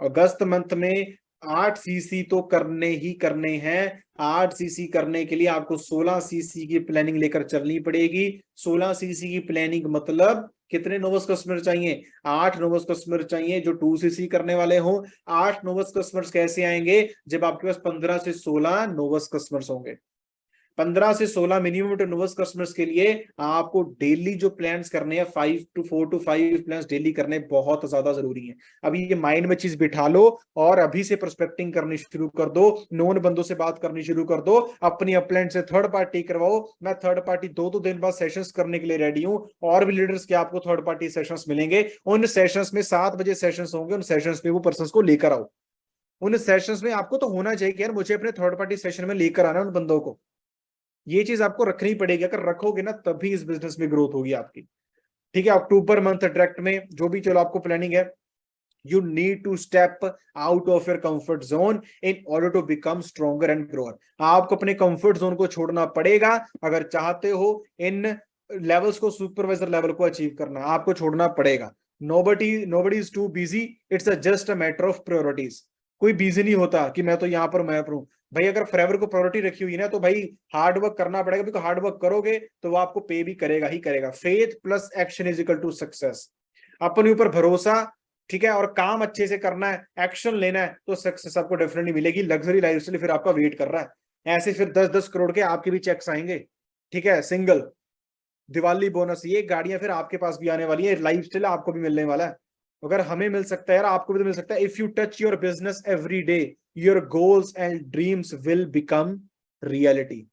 अगस्त मंथ में 8 सीसी तो करने ही करने हैं। 8 सीसी करने के लिए आपको 16 सीसी की प्लानिंग लेकर चलनी पड़ेगी। 16 सीसी की प्लानिंग मतलब कितने नोवस कस्टमर चाहिए? 8 नोवस कस्टमर चाहिए जो 2 सीसी करने वाले हो। 8 नोवस कस्टमर्स कैसे आएंगे? जब आपके पास 15 से 16 नोवस कस्टमर्स होंगे। 15 से 16 मिनिमम टर्नओवर कस्टमर्स के लिए आपको डेली जो प्लान्स करने हैं, 4 to 5 प्लान्स डेली करने बहुत ज्यादा जरूरी है। अभी ये माइंड में चीज बिठा लो और अभी से प्रोस्पेक्टिंग करनी शुरू कर दो, नॉन बंदों से बात करनी शुरू कर दो, अपनी अपलाइन से थर्ड पार्टी करवाओ। मैं थर्ड पार्टी 2-2 दिन बाद सेशंस करने के लिए रेडी हूं, और भी लीडर्स के आपको थर्ड पार्टी सेशंस मिलेंगे। उन सेशंस में 7 बजे सेशंस होंगे, उन सेशंस में वो पर्सन को लेकर आओ। उन सेशंस में आपको तो होना चाहिए कि यार मुझे अपने थर्ड पार्टी सेशन में लेकर आना उन बंदों को। ये चीज आपको रखनी पड़ेगी, अगर रखोगे ना तभी इस बिजनेस में ग्रोथ होगी आपकी। ठीक है, अक्टूबर मंथ डायरेक्ट में जो भी चलो आपको प्लानिंग है, you need to step out of your comfort zone in order to become stronger and grower. आपको अपने कंफर्ट जोन को छोड़ना पड़ेगा अगर चाहते हो इन लेवल्स को, सुपरवाइजर लेवल को अचीव करना, आपको छोड़ना पड़ेगा। Nobody is too busy, it's just a matter of priorities. कोई बिजी नहीं होता कि मैं तो यहां पर मैं हूं भाई। अगर फॉरएवर को प्रायोरिटी रखी हुई है ना, तो भाई हार्ड वर्क करना पड़ेगा, बिकॉज हार्ड वर्क करोगे तो वो आपको पे भी करेगा ही करेगा। Faith plus action is equal to success. अपने ऊपर भरोसा, ठीक है, और काम अच्छे से करना है, एक्शन लेना है, तो सक्सेस आपको डेफिनेटली मिलेगी। लग्जरी लाइफस्टाइल फिर आपका वेट कर रहा है, ऐसे फिर 10-10 करोड़ के आपके भी चेक्स आएंगे। ठीक है, सिंगल दिवाली बोनस, ये गाड़ियां फिर आपके पास भी आने वाली है, लाइफस्टाइल आपको भी मिलने वाला है। अगर हमें मिल सकता है यार, आपको भी तो मिल सकता है। If you touch your business every day, your goals and dreams will become reality.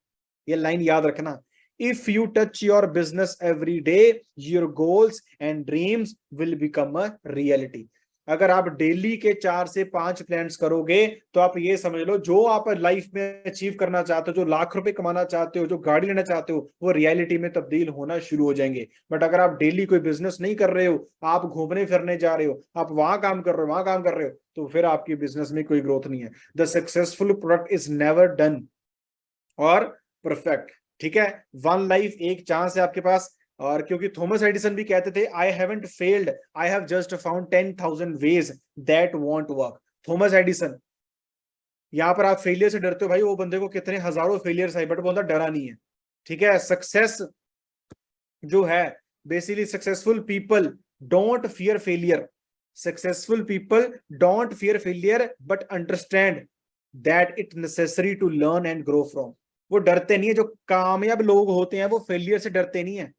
ये लाइन याद रखना, if you touch your business every day, your goals and dreams will become a reality. अगर आप डेली के 4 से 5 plans करोगे तो आप ये समझ लो, जो आप लाइफ में अचीव करना चाहते हो, जो लाख रुपए कमाना चाहते हो, जो गाड़ी लेना चाहते हो, वो रियलिटी में तब्दील होना शुरू हो जाएंगे। बट अगर आप डेली कोई बिजनेस नहीं कर रहे हो, आप घूमने फिरने जा रहे हो, आप वहां काम कर रहे हो, वहां काम कर रहे हो, तो फिर आपकी बिजनेस में कोई ग्रोथ नहीं है। The successful product is never done और परफेक्ट। ठीक है, वन लाइफ, एक चांस है आपके पास। और क्योंकि थॉमस एडिसन भी कहते थे, I haven't failed, I have just found 10,000 ways that want work. Thomas Edison. यहां पर आप फेलियर से डरते हो भाई, वो बंदे को कितने हजारों फेलियर्स आए बट वो बंदा डरा नहीं है। ठीक है, सक्सेस जो है, basically successful people don't fear failure. Successful people don't fear failure but understand that it necessary to learn and grow from. वो डरते नहीं है, जो कामयाब लोग होते हैं वो फेलियर से डरते नहीं है,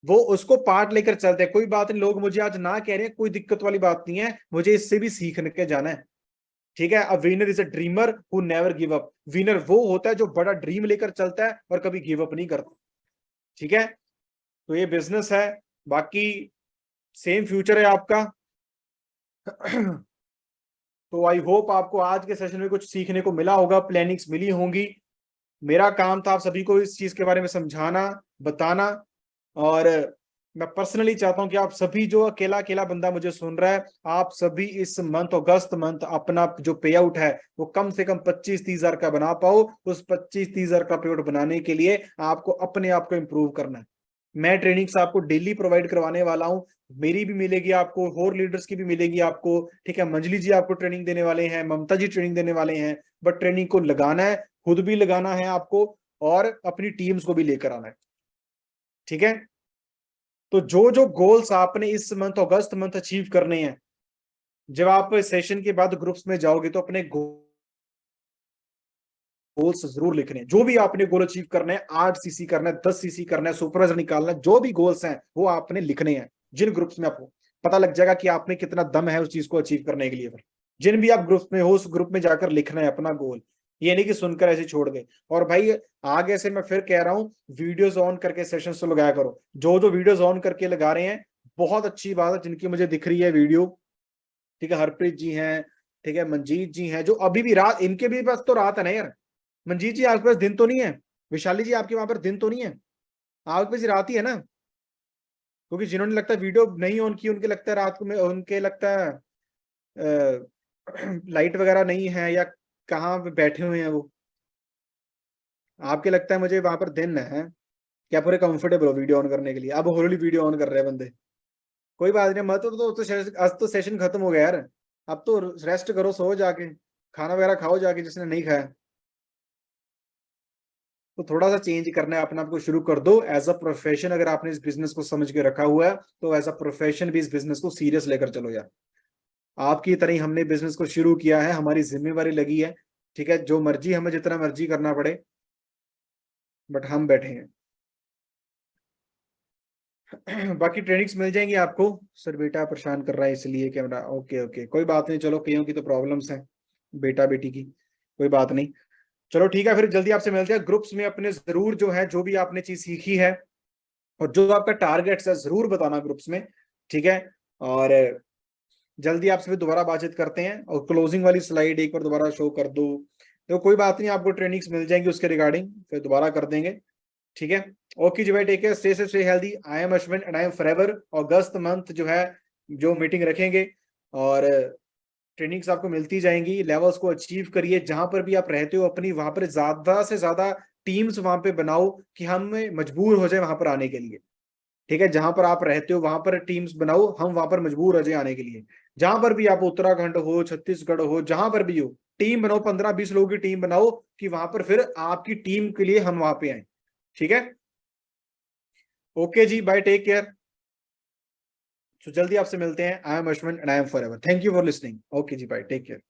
वो उसको पार्ट लेकर चलते हैं। कोई बात नहीं, लोग मुझे आज ना कह रहे हैं, कोई दिक्कत वाली बात नहीं है, मुझे इससे भी सीखने के जाना है। ठीक है, a winner is a dreamer who never give up. Winner वो होता है जो बड़ा ड्रीम लेकर चलता है और कभी गिव अप नहीं करता। ठीक है, तो ये बिजनेस है, बाकी सेम फ्यूचर है आपका। तो आई होप आपको आज के सेशन में कुछ सीखने को मिला होगा, प्लानिंग्स मिली होंगी। मेरा काम था आप सभी को इस चीज के बारे में समझाना, बताना। और मैं पर्सनली चाहता हूं कि आप सभी, जो अकेला अकेला बंदा मुझे सुन रहा है, आप सभी इस मंथ, अगस्त मंथ, अपना जो पे आउट है वो कम से कम 25-30 हजार का बना पाओ। उस 25-30 हजार का पे आउट बनाने के लिए आपको अपने आप को इंप्रूव करना है। मैं ट्रेनिंग्स आपको डेली प्रोवाइड करवाने वाला हूं, मेरी भी मिलेगी आपको, और लीडर्स की भी मिलेगी आपको। ठीक है, मंजली जी आपको ट्रेनिंग देने वाले हैं, ममता जी ट्रेनिंग देने वाले हैं। बट ट्रेनिंग को लगाना है, खुद भी लगाना है आपको, और अपनी टीम्स को भी लेकर आना है। ठीक है, तो जो जो गोल्स आपने इस मंथ, अगस्त मंथ अचीव करने हैं, जब आप सेशन के बाद ग्रुप्स में जाओगे तो अपने गोल्स जरूर लिखने हैं। जो भी आपने गोल अचीव करना है, 8 सीसी करना है, 10 सीसी करना है, सुपरवाइजर निकालना है, जो भी गोल्स हैं वो आपने लिखने हैं। जिन ग्रुप्स में आपको पता लग जाएगा कि आप में कितना दम है उस चीज को अचीव करने के लिए, फिर जिन भी आप ग्रुप में हो उस ग्रुप में जाकर लिखना है अपना गोल। ये नहीं कि सुनकर ऐसे छोड़ गए। और भाई आगे से मैं फिर कह रहा हूँ, वीडियोस ऑन करके सेशंस तो लगाया करो। जो जो वीडियोस ऑन करके लगा रहे हैं, बहुत अच्छी बात है, जिनकी मुझे दिख रही है वीडियो, ठीक है, हरप्रीत जी हैं, ठीक है, मंजीत जी हैं, जो अभी भी रात, इनके भी पास तो रात है ना यार। मंजीत जी आपके पास दिन तो नहीं है, विशाली जी आपके वहां पर दिन तो नहीं है, आपके पास रात ही है ना, क्योंकि जिन्होंने लगता है वीडियो नहीं ऑन की, उनके लगता है रात को में, उनके लगता है लाइट वगैरह नहीं है या कहाँ पे बैठे हुए हैं वो। आपके लगता है मुझे वहां पर दिन है क्या, पूरे कंफर्टेबल हो वीडियो ऑन करने के लिए, अब होली वीडियो ऑन कर रहे हैं बंदे। कोई बात नहीं, मत आज तो सेशन खत्म हो गया यार, अब तो रेस्ट करो, सो जाके, खाना वगैरह खाओ जाके जिसने नहीं खाया। तो थोड़ा सा चेंज करना है अपने आप को, शुरू कर दो एज अ प्रोफेशन। अगर आपने इस बिजनेस को समझ के रखा हुआ है तो एज अ प्रोफेशन भी इस बिजनेस को सीरियस लेकर चलो यार। आपकी तरह ही हमने बिजनेस को शुरू किया है, हमारी जिम्मेवारी लगी है, ठीक है, जो मर्जी हमें जितना मर्जी करना पड़े, बट हम बैठे हैं। बाकी ट्रेनिंग्स मिल जाएंगी आपको। सर बेटा परेशान कर रहा है इसलिए कैमरा, ओके ओके, कोई बात नहीं, चलो कईयों की तो प्रॉब्लम्स हैं, बेटा बेटी की, कोई बात नहीं। चलो ठीक है, फिर जल्दी आपसे मिलते हैं ग्रुप्स में अपने, जरूर जो है जो भी आपने चीज सीखी है और जो आपका टारगेट्स है जरूर बताना ग्रुप्स में, ठीक है। और जल्दी आपसे फिर दोबारा बातचीत करते हैं, और क्लोजिंग वाली स्लाइड एक बार दोबारा शो कर दो। तो कोई बात नहीं, आपको ट्रेनिंग्स मिल जाएंगी उसके रिगार्डिंग, फिर दोबारा कर देंगे, ठीक है। ओके जी भाई, take care, stay safe, stay healthy. I am Ashwin and I am forever. अगस्त मंथ जो है, जो मीटिंग रखेंगे, और ट्रेनिंग्स आपको मिलती जाएंगी, लेवल्स को अचीव करिए, जहां पर भी आप रहते हो अपनी, वहां पर ज्यादा से ज्यादा टीम्स वहां पे बनाओ कि हम मजबूर हो जाए वहां पर आने के लिए, ठीक है। जहां पर आप रहते हो वहां पर टीम्स बनाओ, हम वहां पर मजबूर हो जाए आने के लिए। जहां पर भी आप, उत्तराखंड हो, छत्तीसगढ़ हो, जहां पर भी हो, टीम बनाओ, 15-20 लोगों की टीम बनाओ, कि वहां पर फिर आपकी टीम के लिए हम वहां पे आए, ठीक है। ओके जी, बाय, टेक केयर। तो जल्दी आपसे मिलते हैं। I am Ashwin and I am forever. Thank you for listening. Okay जी, बाय, टेक केयर।